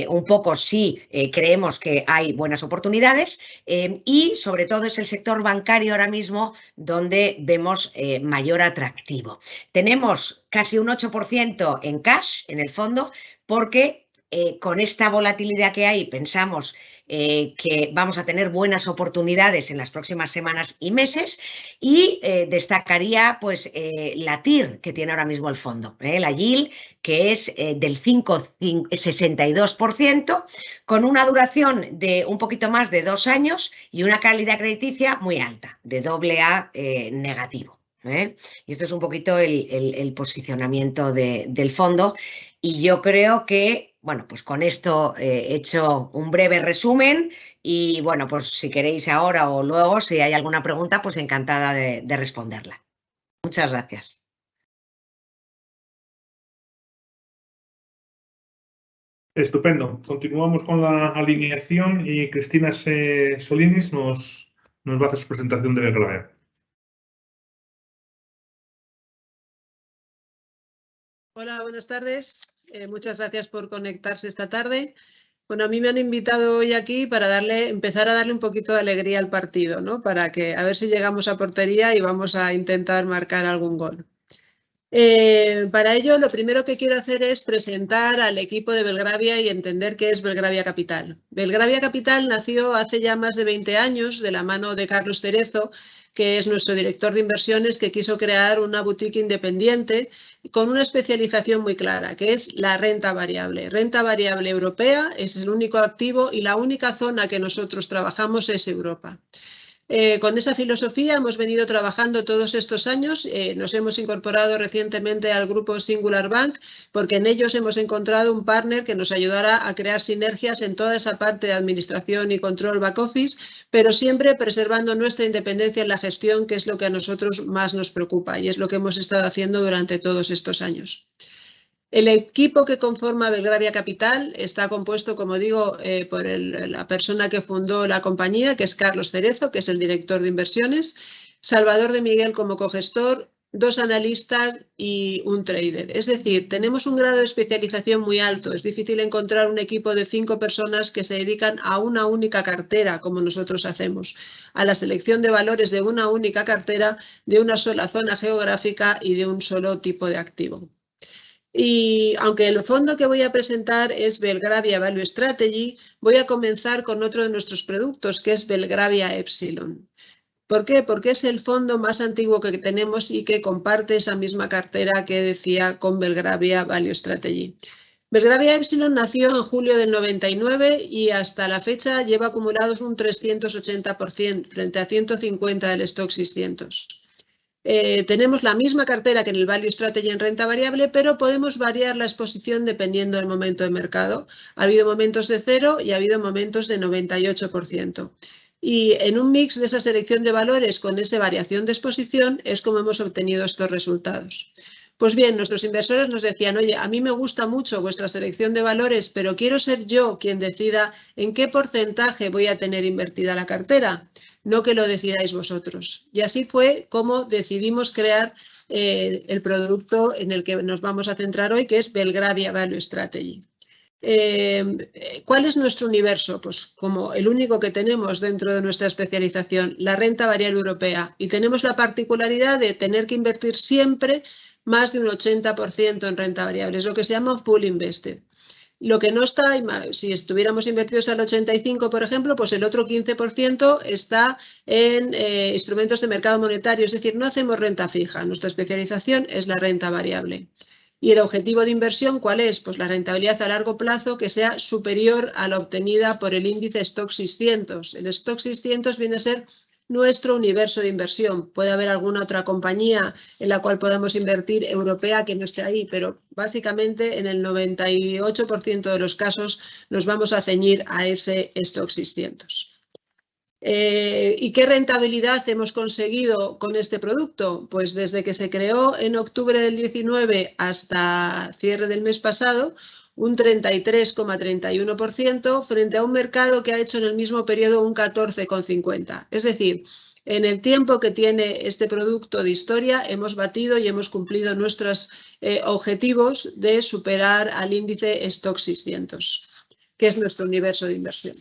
D: un poco si creemos que hay buenas oportunidades, y sobre todo es el sector bancario ahora mismo donde vemos mayor atractivo. Tenemos casi un 8% en cash en el fondo, porque con esta volatilidad que hay pensamos que vamos a tener buenas oportunidades en las próximas semanas y meses, y destacaría pues la TIR que tiene ahora mismo el fondo, la yield, que es del 5,62%, con una duración de un poquito más de 2 años y una calidad crediticia muy alta, de AA negativo. Y esto es un poquito el posicionamiento del fondo, y yo creo que, bueno, pues con esto he hecho un breve resumen, y bueno, pues si queréis ahora o luego, si hay alguna pregunta, pues encantada de responderla. Muchas gracias.
A: Estupendo. Continuamos con la alineación y Cristina Solinis nos va a hacer su presentación de Belgravia.
E: Hola, buenas tardes. Muchas gracias por conectarse esta tarde. Bueno, a mí me han invitado hoy aquí para empezar a darle un poquito de alegría al partido, ¿no? Para que a ver si llegamos a portería y vamos a intentar marcar algún gol. Para ello, lo primero que quiero hacer es presentar al equipo de Belgravia y entender qué es Belgravia Capital. Belgravia Capital nació hace ya más de 20 años de la mano de Carlos Cerezo, que es nuestro director de inversiones, que quiso crear una boutique independiente con una especialización muy clara, que es la renta variable. Renta variable europea es el único activo y la única zona que nosotros trabajamos es Europa. Con esa filosofía hemos venido trabajando todos estos años. Nos hemos incorporado recientemente al grupo Singular Bank porque en ellos hemos encontrado un partner que nos ayudará a crear sinergias en toda esa parte de administración y control back office, pero siempre preservando nuestra independencia en la gestión, que es lo que a nosotros más nos preocupa y es lo que hemos estado haciendo durante todos estos años. El equipo que conforma Belgravia Capital está compuesto, como digo, por la persona que fundó la compañía, que es Carlos Cerezo, que es el director de inversiones, Salvador de Miguel como cogestor, 2 analistas y un trader. Es decir, tenemos un grado de especialización muy alto. Es difícil encontrar un equipo de 5 personas que se dedican a una única cartera, como nosotros hacemos, a la selección de valores de una única cartera, de una sola zona geográfica y de un solo tipo de activo. Y aunque el fondo que voy a presentar es Belgravia Value Strategy, voy a comenzar con otro de nuestros productos, que es Belgravia Epsilon. ¿Por qué? Porque es el fondo más antiguo que tenemos y que comparte esa misma cartera que decía con Belgravia Value Strategy. Belgravia Epsilon nació en julio del 99 y hasta la fecha lleva acumulados un 380% frente a 150 del stock 600. Tenemos la misma cartera que en el Value Strategy en renta variable, pero podemos variar la exposición dependiendo del momento de mercado. Ha habido momentos de 0 y ha habido momentos de 98%. Y en un mix de esa selección de valores con esa variación de exposición es como hemos obtenido estos resultados. Pues bien, nuestros inversores nos decían, oye, a mí me gusta mucho vuestra selección de valores, pero quiero ser yo quien decida en qué porcentaje voy a tener invertida la cartera, no que lo decidáis vosotros. Y así fue como decidimos crear el producto en el que nos vamos a centrar hoy, que es Belgravia Value Strategy. ¿Cuál es nuestro universo? Pues como el único que tenemos dentro de nuestra especialización, la renta variable europea. Y tenemos la particularidad de tener que invertir siempre más de un 80% en renta variable. Es lo que se llama full invested. Lo que no está, si estuviéramos invertidos al 85%, por ejemplo, pues el otro 15% está en instrumentos de mercado monetario, es decir, no hacemos renta fija, nuestra especialización es la renta variable. ¿Y el objetivo de inversión cuál es? Pues la rentabilidad a largo plazo que sea superior a la obtenida por el índice Stock 600. El Stock 600 viene a ser nuestro universo de inversión. Puede haber alguna otra compañía en la cual podamos invertir europea que no esté ahí, pero básicamente en el 98% de los casos nos vamos a ceñir a ese Stock 600. ¿Y qué rentabilidad hemos conseguido con este producto? Pues desde que se creó en octubre del 19 hasta cierre del mes pasado, un 33,31% frente a un mercado que ha hecho en el mismo periodo un 14,50%. Es decir, en el tiempo que tiene este producto de historia hemos batido y hemos cumplido nuestros objetivos de superar al índice Stock 600, que es nuestro universo de inversión.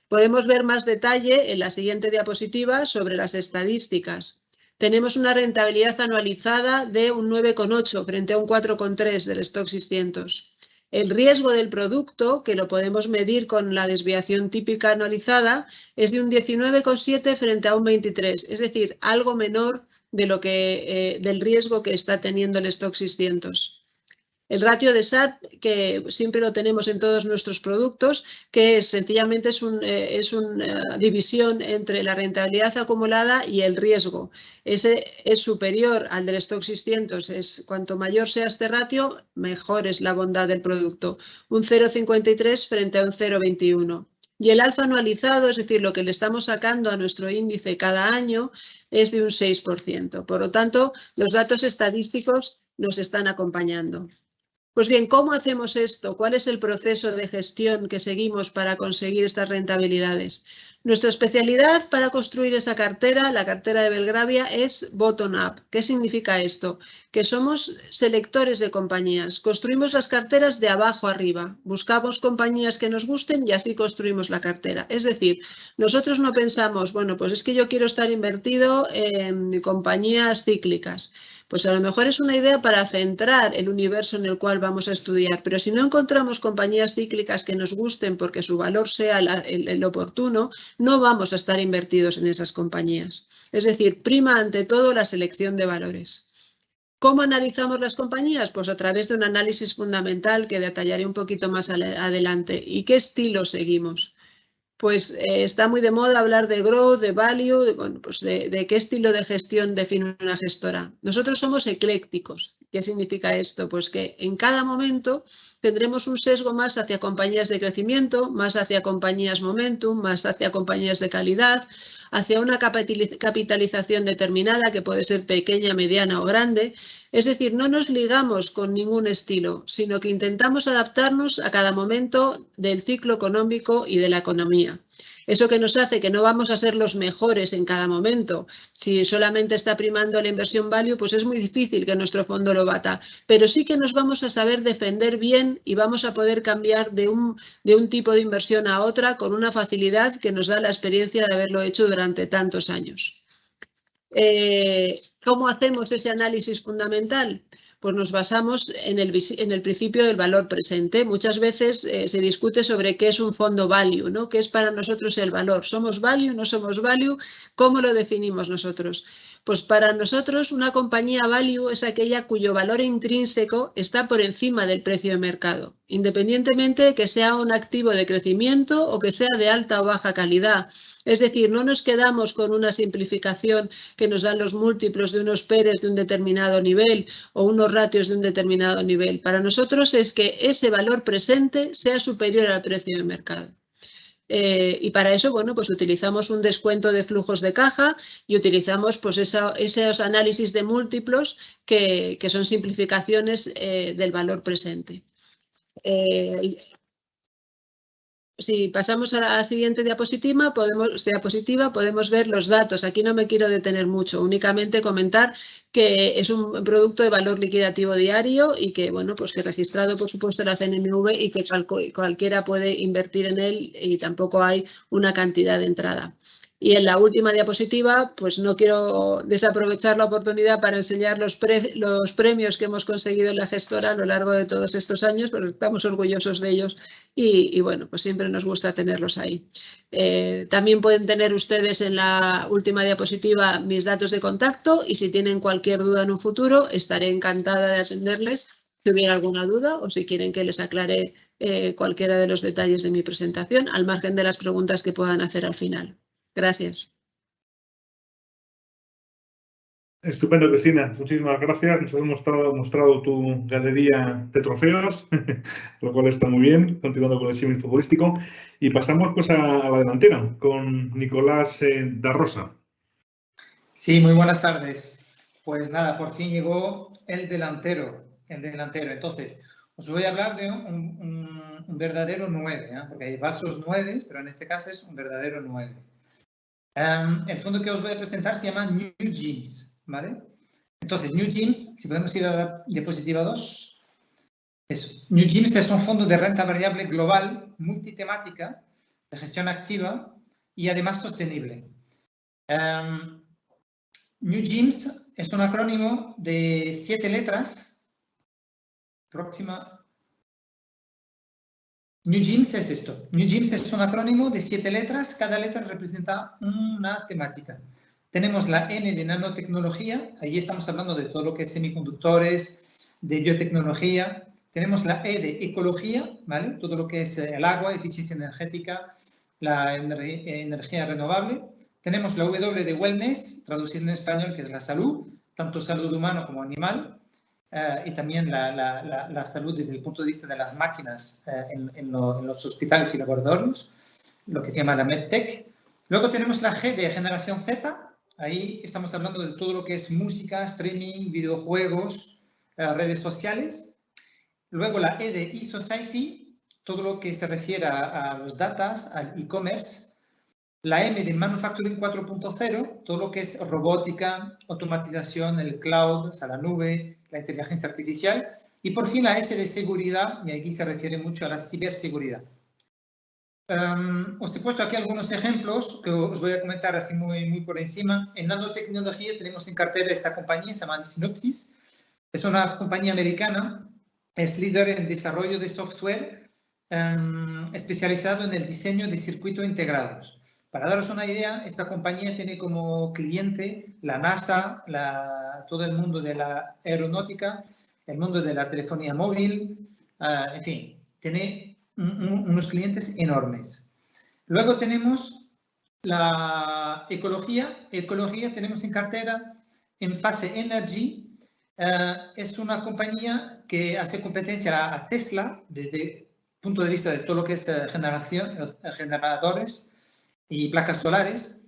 E: Podemos ver más detalle en la siguiente diapositiva sobre las estadísticas. Tenemos una rentabilidad anualizada de un 9,8 frente a un 4,3 del Stock 600. El riesgo del producto, que lo podemos medir con la desviación típica anualizada, es de un 19,7 frente a un 23, es decir, algo menor de del riesgo que está teniendo el Stock 600. El ratio de SAT, que siempre lo tenemos en todos nuestros productos, que sencillamente es una división entre la rentabilidad acumulada y el riesgo. Ese es superior al del Stock 600. Cuanto mayor sea este ratio, mejor es la bondad del producto. Un 0,53 frente a un 0,21. Y el alfa anualizado, es decir, lo que le estamos sacando a nuestro índice cada año, es de un 6%. Por lo tanto, los datos estadísticos nos están acompañando. Pues bien, ¿cómo hacemos esto? ¿Cuál es el proceso de gestión que seguimos para conseguir estas rentabilidades? Nuestra especialidad para construir esa cartera, la cartera de Belgravia, es bottom-up. ¿Qué significa esto? Que somos selectores de compañías. Construimos las carteras de abajo arriba. Buscamos compañías que nos gusten y así construimos la cartera. Es decir, nosotros no pensamos, bueno, pues es que yo quiero estar invertido en compañías cíclicas. Pues a lo mejor es una idea para centrar el universo en el cual vamos a estudiar, pero si no encontramos compañías cíclicas que nos gusten porque su valor sea el oportuno, no vamos a estar invertidos en esas compañías. Es decir, prima ante todo la selección de valores. ¿Cómo analizamos las compañías? Pues a través de un análisis fundamental que detallaré un poquito más adelante. ¿Y qué estilo seguimos? pues está muy de moda hablar de growth, de value, bueno, pues de qué estilo de gestión define una gestora. Nosotros somos eclécticos. ¿Qué significa esto? Pues que en cada momento tendremos un sesgo más hacia compañías de crecimiento, más hacia compañías momentum, más hacia compañías de calidad, hacia una capitalización determinada que puede ser pequeña, mediana o grande. Es decir, no nos ligamos con ningún estilo, sino que intentamos adaptarnos a cada momento del ciclo económico y de la economía. Eso que nos hace que no vamos a ser los mejores en cada momento. Si solamente está primando la inversión value, pues es muy difícil que nuestro fondo lo bata. Pero sí que nos vamos a saber defender bien y vamos a poder cambiar de un tipo de inversión a otra con una facilidad que nos da la experiencia de haberlo hecho durante tantos años. ¿Cómo hacemos ese análisis fundamental? Pues nos basamos en el principio del valor presente. Muchas veces se discute sobre qué es un fondo value, ¿no? ¿Qué es para nosotros el valor? ¿Somos value? ¿No somos value? ¿Cómo lo definimos nosotros? Pues para nosotros una compañía value es aquella cuyo valor intrínseco está por encima del precio de mercado, independientemente de que sea un activo de crecimiento o que sea de alta o baja calidad. Es decir, no nos quedamos con una simplificación que nos dan los múltiplos de unos PERs de un determinado nivel o unos ratios de un determinado nivel. Para nosotros es que ese valor presente sea superior al precio de mercado. Y para eso, bueno, pues utilizamos un descuento de flujos de caja y utilizamos pues esos análisis de múltiplos que son simplificaciones del valor presente. Si pasamos a la siguiente diapositiva, podemos ver los datos. Aquí no me quiero detener mucho, únicamente comentar que es un producto de valor liquidativo diario y que, bueno, pues que registrado, por supuesto, en la CNMV y que cualquiera puede invertir en él y tampoco hay una cantidad de entrada. Y en la última diapositiva, pues no quiero desaprovechar la oportunidad para enseñar los premios que hemos conseguido en la gestora a lo largo de todos estos años, pero estamos orgullosos de ellos y bueno, pues siempre nos gusta tenerlos ahí. También pueden tener ustedes en la última diapositiva mis datos de contacto y si tienen cualquier duda en un futuro, estaré encantada de atenderles si hubiera alguna duda o si quieren que les aclare cualquiera de los detalles de mi presentación, al margen de las preguntas que puedan hacer al final. Gracias.
A: Estupendo, Cristina. Muchísimas gracias. Nos has mostrado tu galería de trofeos, lo cual está muy bien, continuando con el símil futbolístico. Y pasamos pues a la delantera con Nicolás da Rosa.
F: Sí, muy buenas tardes. Pues nada, por fin llegó el delantero. Entonces, os voy a hablar de un verdadero 9, ¿eh? Porque hay falsos 9, pero en este caso es un verdadero 9. El fondo que os voy a presentar se llama New Gyms, ¿vale? Entonces, New Gyms, si podemos ir a la diapositiva 2, New Gyms es un fondo de renta variable global, multitemática, de gestión activa y además sostenible. New Gyms es un acrónimo de 7 letras. Próxima. New Gyms es esto. New Gyms es un acrónimo de 7 letras. Cada letra representa una temática. Tenemos la N de nanotecnología. Ahí estamos hablando de todo lo que es semiconductores, de biotecnología. Tenemos la E de ecología, ¿vale? Todo lo que es el agua, eficiencia energética, la energía renovable. Tenemos la W de wellness, traducido en español, que es la salud, tanto salud humana como animal. Y también la salud desde el punto de vista de las máquinas en los hospitales y laboratorios, lo que se llama la MedTech. Luego tenemos la G de generación Z, ahí estamos hablando de todo lo que es música, streaming, videojuegos, redes sociales. Luego la E de e-society, todo lo que se refiere a los datas, al e-commerce. La M de Manufacturing 4.0, todo lo que es robótica, automatización, el cloud, o sea, la nube, la inteligencia artificial. Y por fin la S de seguridad, y aquí se refiere mucho a la ciberseguridad. Os he puesto aquí algunos ejemplos que os voy a comentar así muy por encima. En nanotecnología tenemos en cartera esta compañía, se llama Synopsys. Es una compañía americana, es líder en desarrollo de software especializado en el diseño de circuitos integrados. Para daros una idea, esta compañía tiene como cliente la NASA, todo el mundo de la aeronáutica, el mundo de la telefonía móvil, en fin, tiene unos clientes enormes. Luego tenemos la ecología. Ecología tenemos en cartera en fase Energy. Es una compañía que hace competencia a Tesla desde el punto de vista de todo lo que es generadores y placas solares.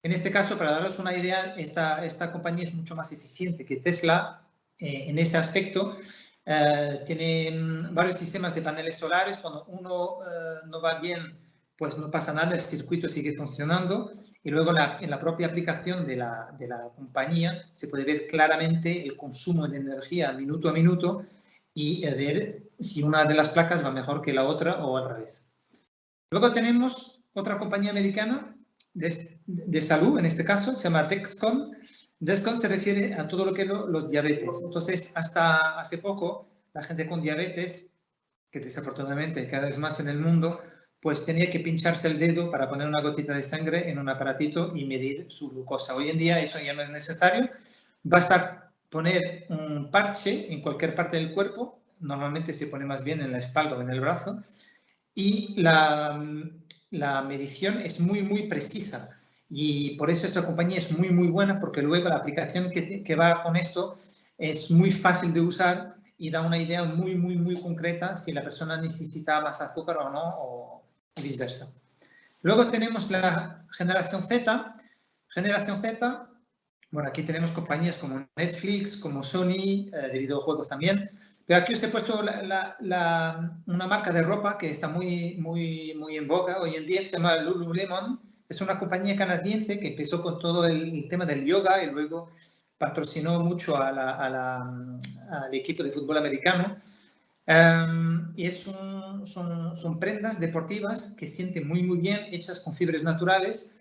F: En este caso, para daros una idea, esta compañía es mucho más eficiente que Tesla en ese aspecto. Tienen varios sistemas de paneles solares. Cuando uno no va bien, pues no pasa nada, el circuito sigue funcionando. Y luego en la propia aplicación de la compañía se puede ver claramente el consumo de energía minuto a minuto y ver si una de las placas va mejor que la otra o al revés. Luego tenemos otra compañía americana de salud, en este caso, se llama Dexcom. Dexcom se refiere a todo lo que es los diabetes. Entonces, hasta hace poco, la gente con diabetes, que desafortunadamente cada vez más en el mundo, pues tenía que pincharse el dedo para poner una gotita de sangre en un aparatito y medir su glucosa. Hoy en día eso ya no es necesario. Basta poner un parche en cualquier parte del cuerpo, normalmente se pone más bien en la espalda o en el brazo, y la medición es muy, muy precisa. Y por eso esa compañía es muy, muy buena, porque luego la aplicación que va con esto es muy fácil de usar y da una idea muy, muy, muy concreta si la persona necesita más azúcar o no, o viceversa. Luego tenemos la generación Z. Generación Z, bueno, aquí tenemos compañías como Netflix, como Sony, de videojuegos también. Pero aquí os he puesto una marca de ropa que está muy, muy, muy en boga hoy en día, que se llama Lululemon. Es una compañía canadiense que empezó con todo el tema del yoga y luego patrocinó mucho al equipo de fútbol americano. Y son prendas deportivas que sienten muy, muy bien, hechas con fibras naturales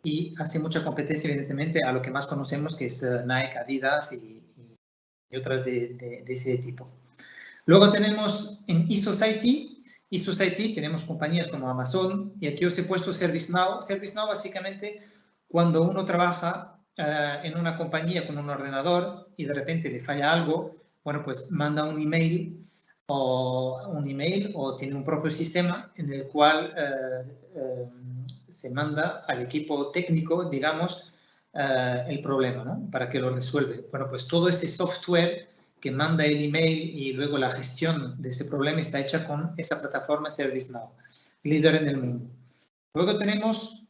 F: y hace mucha competencia, evidentemente, a lo que más conocemos, que es Nike, Adidas y otras de ese tipo. Luego tenemos en eSociety. eSociety tenemos compañías como Amazon y aquí os he puesto ServiceNow. ServiceNow básicamente cuando uno trabaja en una compañía con un ordenador y de repente le falla algo, bueno, pues manda un email o tiene un propio sistema en el cual se manda al equipo técnico, digamos, el problema, ¿no? Para que lo resuelva. Bueno, pues todo ese software que manda el email y luego la gestión de ese problema está hecha con esa plataforma ServiceNow, líder en el mundo. Luego tenemos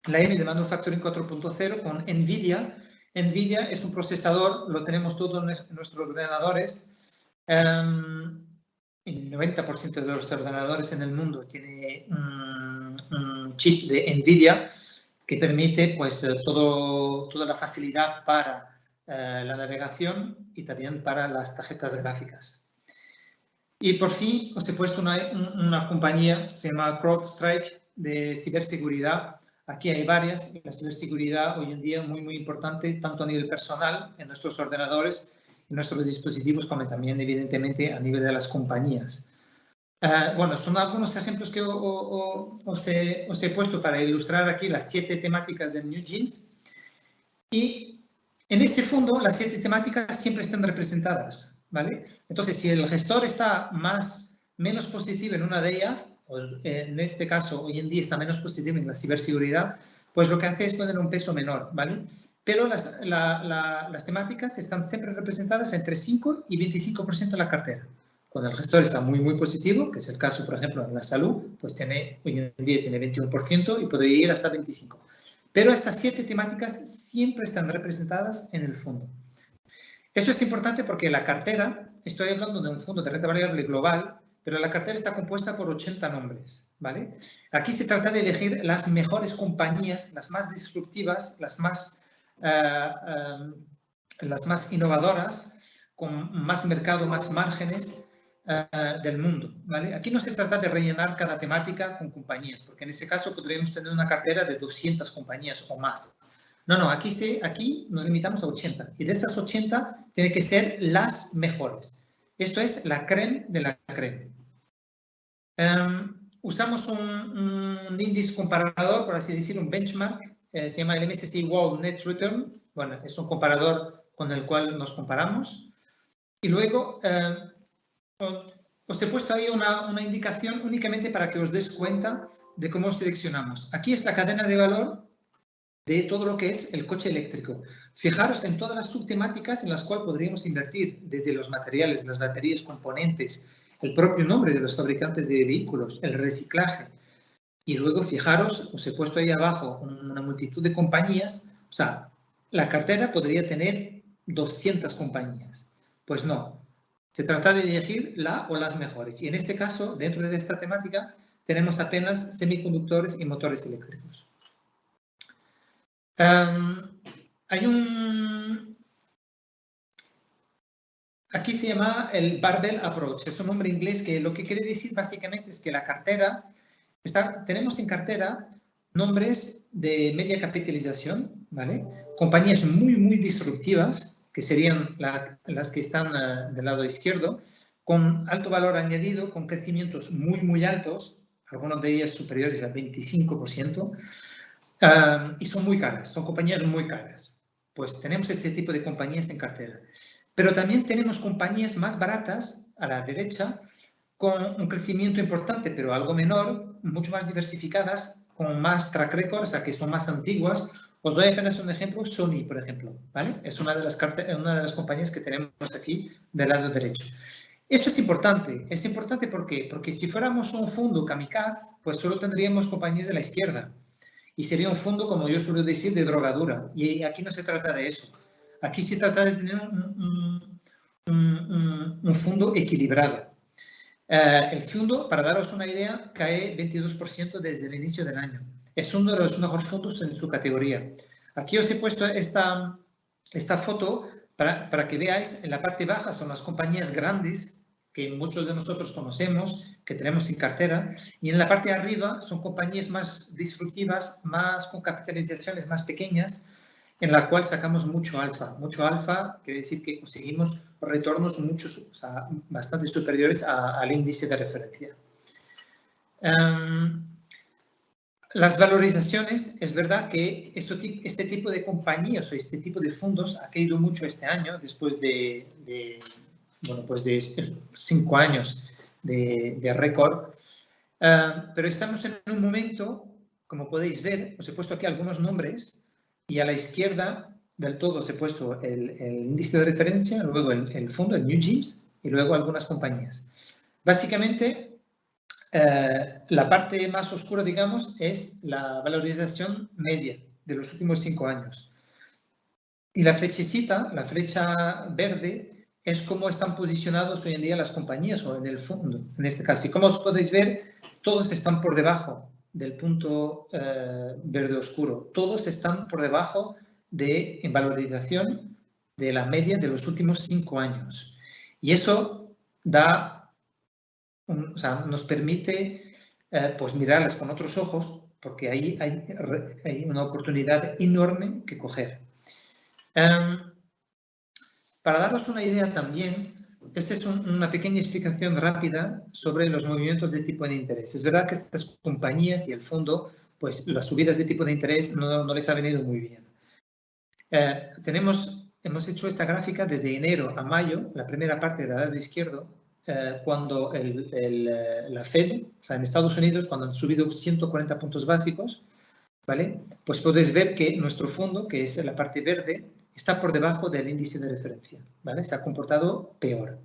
F: la M de Manufacturing 4.0 con NVIDIA. NVIDIA es un procesador, lo tenemos todos en nuestros ordenadores. El 90% de los ordenadores en el mundo tiene un chip de NVIDIA que permite pues, toda la facilidad para la navegación y también para las tarjetas gráficas. Y por fin os he puesto una compañía, se llama CrowdStrike, de ciberseguridad. Aquí hay varias. La ciberseguridad hoy en día es muy, muy importante, tanto a nivel personal, en nuestros ordenadores, en nuestros dispositivos, como también, evidentemente, a nivel de las compañías. Bueno, son algunos ejemplos que os he puesto para ilustrar aquí las 7 temáticas del New Gyms. Y en este fondo, las 7 temáticas siempre están representadas, ¿vale? Entonces, si el gestor está menos positivo en una de ellas, o en este caso, hoy en día está menos positivo en la ciberseguridad, pues lo que hace es poner un peso menor, ¿vale? Pero las temáticas están siempre representadas entre 5 y 25% de la cartera. Cuando el gestor está muy, muy positivo, que es el caso, por ejemplo, en la salud, pues hoy en día tiene 21% y podría ir hasta 25%. Pero estas 7 temáticas siempre están representadas en el fondo. Esto es importante porque la cartera, estoy hablando de un fondo de renta variable global, pero la cartera está compuesta por 80 nombres, ¿vale? Aquí se trata de elegir las mejores compañías, las más disruptivas, las más innovadoras, con más mercado, más márgenes del mundo, ¿vale? Aquí no se trata de rellenar cada temática con compañías, porque en ese caso podríamos tener una cartera de 200 compañías o más. No, aquí nos limitamos a 80 y de esas 80 tienen que ser las mejores. Esto es la crème de la crème. Usamos un índice comparador, por así decir, un benchmark, se llama el MSCI World Net Return. Bueno, es un comparador con el cual nos comparamos. Y luego os he puesto ahí una indicación únicamente para que os des cuenta de cómo seleccionamos. Aquí es la cadena de valor de todo lo que es el coche eléctrico. Fijaros en todas las subtemáticas en las cuales podríamos invertir, desde los materiales, las baterías, componentes, el propio nombre de los fabricantes de vehículos, el reciclaje. Y luego fijaros, os he puesto ahí abajo una multitud de compañías. O sea, la cartera podría tener 200 compañías. Pues no, se trata de elegir la o las mejores. Y en este caso, dentro de esta temática, tenemos apenas semiconductores y motores eléctricos. Hay aquí se llama el Barbell Approach. Es un nombre inglés que lo que quiere decir básicamente es que la cartera, tenemos en cartera nombres de media capitalización, ¿vale? Compañías muy disruptivas, que serían las que están del lado izquierdo, con alto valor añadido, con crecimientos muy altos, algunos de ellas superiores al 25%, y son muy caras, son compañías muy caras. Pues tenemos este tipo de compañías en cartera. Pero también tenemos compañías más baratas, a la derecha, con un crecimiento importante, pero algo menor, mucho más diversificadas, con más track record, o sea, que son más antiguas. Os doy apenas un ejemplo, Sony, por ejemplo, ¿vale? Es una de las compañías que tenemos aquí del lado derecho. Esto es importante ¿por qué? Porque si fuéramos un fondo kamikaze, pues solo tendríamos compañías de la izquierda. Y sería un fondo, como yo suelo decir, de drogadura. Y aquí no se trata de eso. Aquí se trata de tener un fondo equilibrado. El fondo, para daros una idea, cae 22% desde el inicio del año. Es uno de los mejores fondos en su categoría. Aquí os he puesto esta foto para que veáis. En la parte baja son las compañías grandes que muchos de nosotros conocemos, que tenemos en cartera, y en la parte de arriba son compañías más disruptivas, más con capitalizaciones más pequeñas, en la cual sacamos mucho alfa. Mucho alfa quiere decir que conseguimos retornos o sea, bastante superiores al índice de referencia. Las valorizaciones, es verdad que este tipo de compañías o este tipo de fondos ha caído mucho este año, después de 5 años de récord. Pero estamos en un momento, como podéis ver, os he puesto aquí algunos nombres, y a la izquierda del todo os he puesto el índice de referencia, luego el fondo, el New GIMS, y luego algunas compañías. Básicamente, la parte más oscura, digamos, es la valorización media de los últimos 5 años. Y la flechecita, la flecha verde, es cómo están posicionados hoy en día las compañías o en el fondo, en este caso. Y como os podéis ver, todos están por debajo del punto verde oscuro. Todos están por debajo en valorización de la media de los últimos 5 años. Y eso nos permite pues mirarlas con otros ojos, porque ahí hay una oportunidad enorme que coger. Para daros una idea también, esta es una pequeña explicación rápida sobre los movimientos de tipo de interés. Es verdad que estas compañías y el fondo, pues las subidas de tipo de interés no les ha venido muy bien. Hemos hecho esta gráfica desde enero a mayo, la primera parte del lado izquierdo, cuando la Fed, o sea, en Estados Unidos, cuando han subido 140 puntos básicos, ¿vale? Pues podéis ver que nuestro fondo, que es la parte verde, está por debajo del índice de referencia, ¿vale? Se ha comportado peor.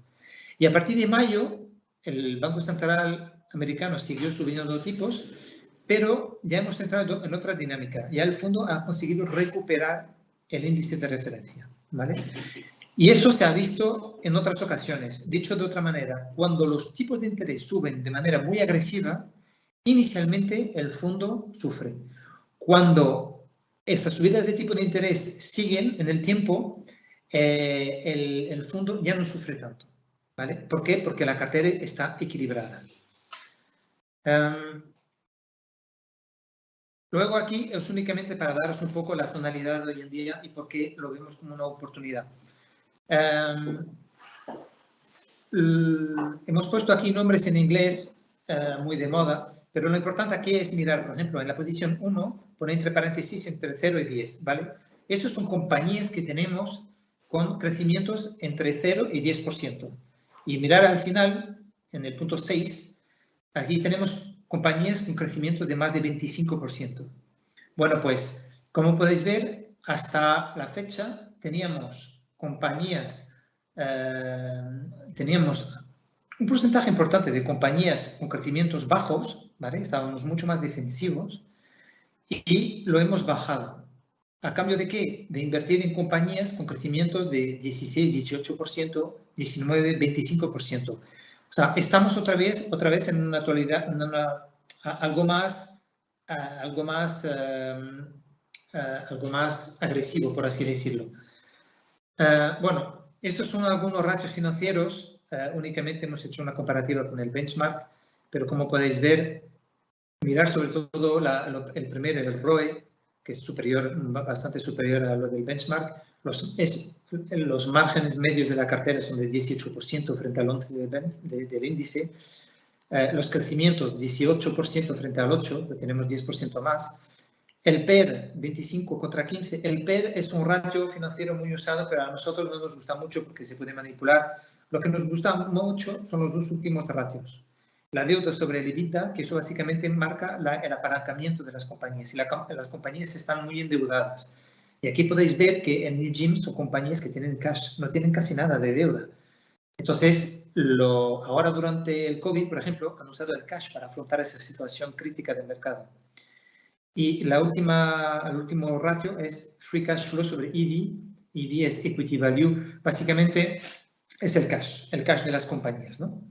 F: Y a partir de mayo, el Banco Central americano siguió subiendo tipos, pero ya hemos entrado en otra dinámica. Ya el fondo ha conseguido recuperar el índice de referencia, ¿vale? Y eso se ha visto en otras ocasiones. Dicho de otra manera, cuando los tipos de interés suben de manera muy agresiva, inicialmente el fondo sufre. Cuando esas subidas de tipo de interés siguen en el tiempo, el fondo ya no sufre tanto, ¿vale? ¿Por qué? Porque la cartera está equilibrada. Luego aquí es únicamente para daros un poco la tonalidad de hoy en día y por qué lo vemos como una oportunidad. Hemos puesto aquí nombres en inglés muy de moda, pero lo importante aquí es mirar, por ejemplo, en la posición 1, poner entre paréntesis entre 0 y 10, ¿vale? Esas son compañías que tenemos con crecimientos entre 0 y 10%. Y mirar al final, en el punto 6, aquí tenemos compañías con crecimientos de más de 25%. Bueno, pues, como podéis ver, hasta la fecha teníamos compañías, teníamos un porcentaje importante de compañías con crecimientos bajos, ¿vale? Estábamos mucho más defensivos y lo hemos bajado. ¿A cambio de qué? De invertir en compañías con crecimientos de 16, 18%, 19, 25%. O sea, estamos otra vez en una actualidad, algo más agresivo, por así decirlo. Bueno, estos son algunos ratios financieros. Únicamente hemos hecho una comparativa con el benchmark, pero como podéis ver, mirar sobre todo el primero, el ROE, que es superior, bastante superior a lo del benchmark. Los márgenes medios de la cartera son de 18% frente al 11% del índice. Los crecimientos 18% frente al 8%, que tenemos 10% más. El PER 25 contra 15. El PER es un ratio financiero muy usado, pero a nosotros no nos gusta mucho porque se puede manipular. Lo que nos gusta mucho son los dos últimos ratios. La deuda sobre el EBITDA, que eso básicamente marca el apalancamiento de las compañías. Y las compañías están muy endeudadas. Y aquí podéis ver que en New Gym son compañías que tienen cash, no tienen casi nada de deuda. Entonces, ahora durante el COVID, por ejemplo, han usado el cash para afrontar esa situación crítica del mercado. Y el último ratio es Free Cash Flow sobre EV. EV es Equity Value. Básicamente es el cash de las compañías, ¿no?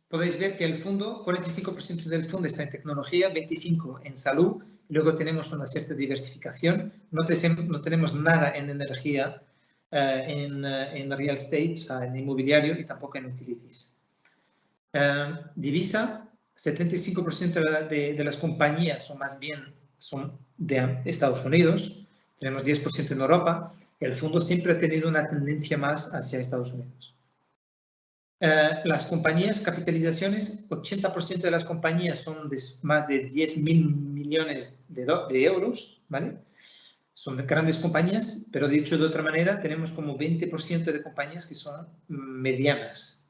F: Podéis ver que el fondo, 45% del fondo está en tecnología, 25% en salud, luego tenemos una cierta diversificación, no tenemos nada en energía, en real estate, o sea, en inmobiliario y tampoco en utilities. Divisa, 75% de las compañías son de Estados Unidos, tenemos 10% en Europa, y el fondo siempre ha tenido una tendencia más hacia Estados Unidos. Las compañías, capitalizaciones, 80% de las compañías son de más de 10.000 millones de euros, ¿vale? Son grandes compañías, pero dicho de otra manera, tenemos como 20% de compañías que son medianas.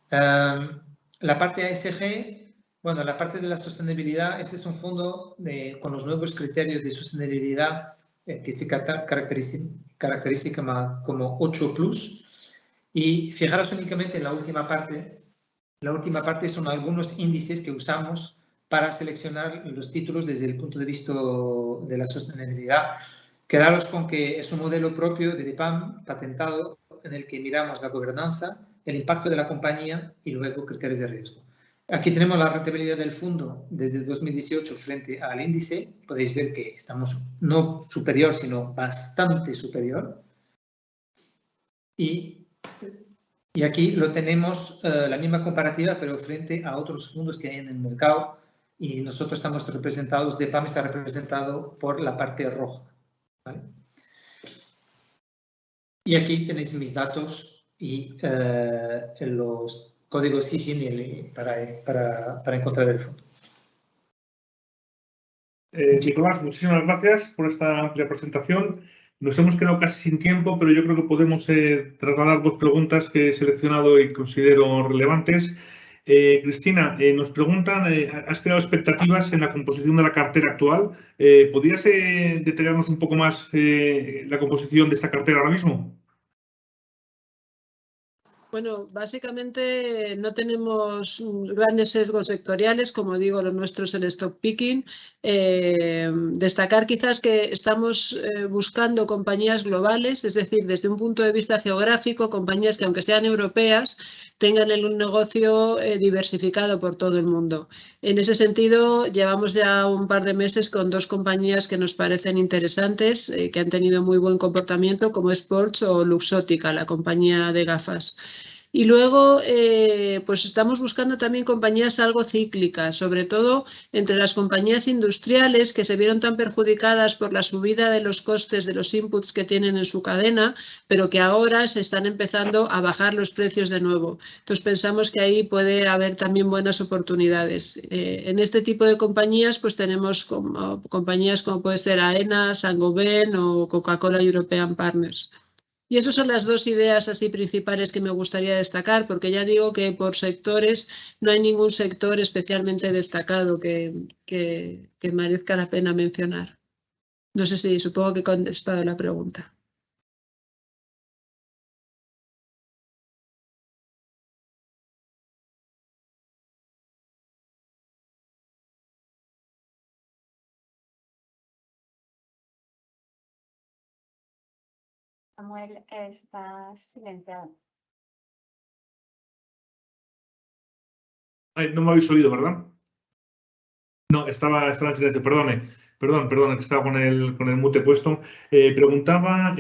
F: La parte ASG, bueno, la parte de la sostenibilidad, este es un fondo con los nuevos criterios de sostenibilidad que se caracteriza como 8+. Y fijaros únicamente en la última parte. La última parte son algunos índices que usamos para seleccionar los títulos desde el punto de vista de la sostenibilidad. Quedaros con que es un modelo propio de DEPAM patentado en el que miramos la gobernanza, el impacto de la compañía y luego criterios de riesgo. Aquí tenemos la rentabilidad del fondo desde 2018 frente al índice. Podéis ver que estamos no superior, sino bastante superior. Y aquí lo tenemos, la misma comparativa, pero frente a otros fondos que hay en el mercado. Y nosotros estamos representados, DEPAM está representado por la parte roja, ¿vale? Y aquí tenéis mis datos y los códigos SISIN para encontrar el fondo.
A: Nicolás, muchísimas gracias por esta amplia presentación. Nos hemos quedado casi sin tiempo, pero yo creo que podemos trasladar dos preguntas que he seleccionado y considero relevantes. Cristina, nos preguntan, ¿has creado expectativas en la composición de la cartera actual? ¿Podrías detallarnos un poco más la composición de esta cartera ahora mismo?
E: Bueno, básicamente no tenemos grandes sesgos sectoriales, como digo, lo nuestro es el stock picking. Destacar quizás que estamos buscando compañías globales, es decir, desde un punto de vista geográfico, compañías que aunque sean europeas, tengan un negocio diversificado por todo el mundo. En ese sentido, llevamos ya un par de meses con dos compañías que nos parecen interesantes, que han tenido muy buen comportamiento, como Sports o Luxottica, la compañía de gafas. Y luego, pues estamos buscando también compañías algo cíclicas, sobre todo entre las compañías industriales que se vieron tan perjudicadas por la subida de los costes de los inputs que tienen en su cadena, pero que ahora se están empezando a bajar los precios de nuevo. Entonces pensamos que ahí puede haber también buenas oportunidades. En este tipo de compañías, pues tenemos compañías como puede ser AENA, Saint-Gobain o Coca-Cola European Partners. Y esas son las dos ideas así principales que me gustaría destacar, porque ya digo que por sectores no hay ningún sector especialmente destacado que merezca la pena mencionar. No sé si supongo que he contestado la pregunta.
G: Samuel, estás silenciado.
A: Ay, no me habéis oído, ¿verdad? No, estaba en silencio, perdone. Perdón, que estaba con el mute puesto. Preguntaba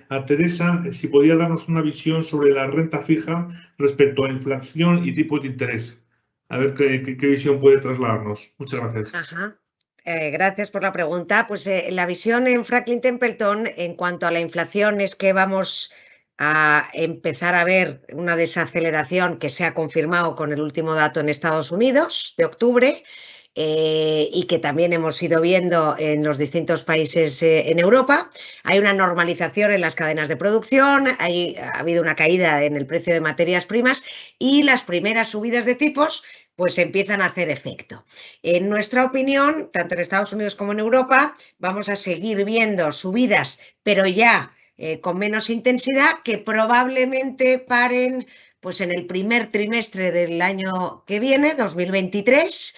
A: a Teresa si podía darnos una visión sobre la renta fija respecto a inflación y tipos de interés. A ver qué visión puede trasladarnos. Muchas gracias.
D: Ajá. Gracias por la pregunta. Pues la visión en Franklin Templeton en cuanto a la inflación es que vamos a empezar a ver una desaceleración que se ha confirmado con el último dato en Estados Unidos de octubre y que también hemos ido viendo en los distintos países en Europa. Hay una normalización en las cadenas de producción, ha habido una caída en el precio de materias primas y las primeras subidas de tipos pues empiezan a hacer efecto. En nuestra opinión, tanto en Estados Unidos como en Europa, vamos a seguir viendo subidas, pero ya con menos intensidad, que probablemente paren pues en el primer trimestre del año que viene, 2023.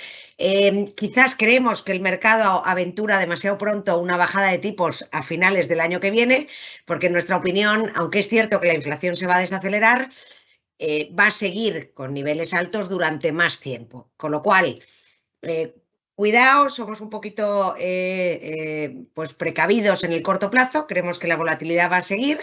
D: Quizás creemos que el mercado aventura demasiado pronto una bajada de tipos a finales del año que viene, porque en nuestra opinión, aunque es cierto que la inflación se va a desacelerar, va a seguir con niveles altos durante más tiempo. Con lo cual, cuidado, somos un poquito pues precavidos en el corto plazo, creemos que la volatilidad va a seguir,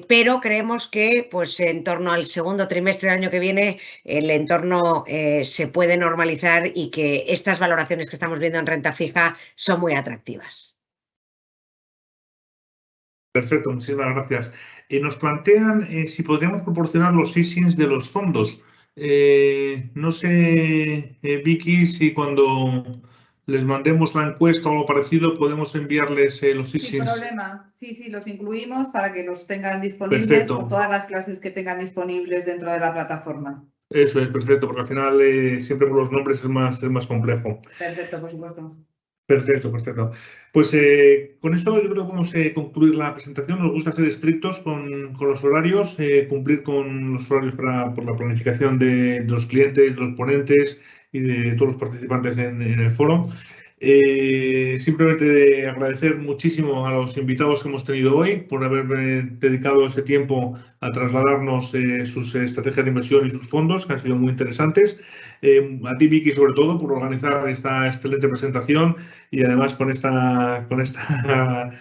D: pero creemos que pues, en torno al segundo trimestre del año que viene el entorno se puede normalizar y que estas valoraciones que estamos viendo en renta fija son muy atractivas.
A: Perfecto, muchísimas gracias. Nos plantean si podríamos proporcionar los ISINs de los fondos. No sé, Vicky, si cuando les mandemos la encuesta o algo parecido podemos enviarles los ISINs.
B: Sin problema, sí, los incluimos para que los tengan disponibles.
A: Perfecto.
B: Con todas las clases que tengan disponibles dentro de la plataforma.
A: Eso es, perfecto, porque al final siempre por los nombres es más complejo.
B: Perfecto, por supuesto.
A: Perfecto. Pues con esto yo creo que vamos a concluir la presentación. Nos gusta ser estrictos con los horarios, cumplir con los horarios por la planificación de los clientes, de los ponentes y de todos los participantes en el foro. Simplemente agradecer muchísimo a los invitados que hemos tenido hoy por haber dedicado ese tiempo a trasladarnos sus estrategias de inversión y sus fondos, que han sido muy interesantes. A ti, Vicky, sobre todo, por organizar esta excelente presentación y además con esta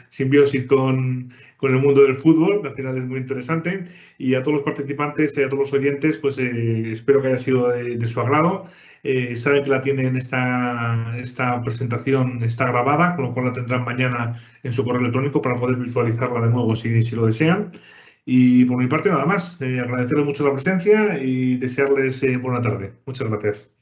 A: simbiosis con el mundo del fútbol, que al final es muy interesante. Y a todos los participantes y a todos los oyentes, pues espero que haya sido de su agrado. Saben que la tienen esta presentación está grabada, con lo cual la tendrán mañana en su correo electrónico para poder visualizarla de nuevo si lo desean. Y por mi parte nada más, agradecerles mucho la presencia y desearles buena tarde. Muchas gracias.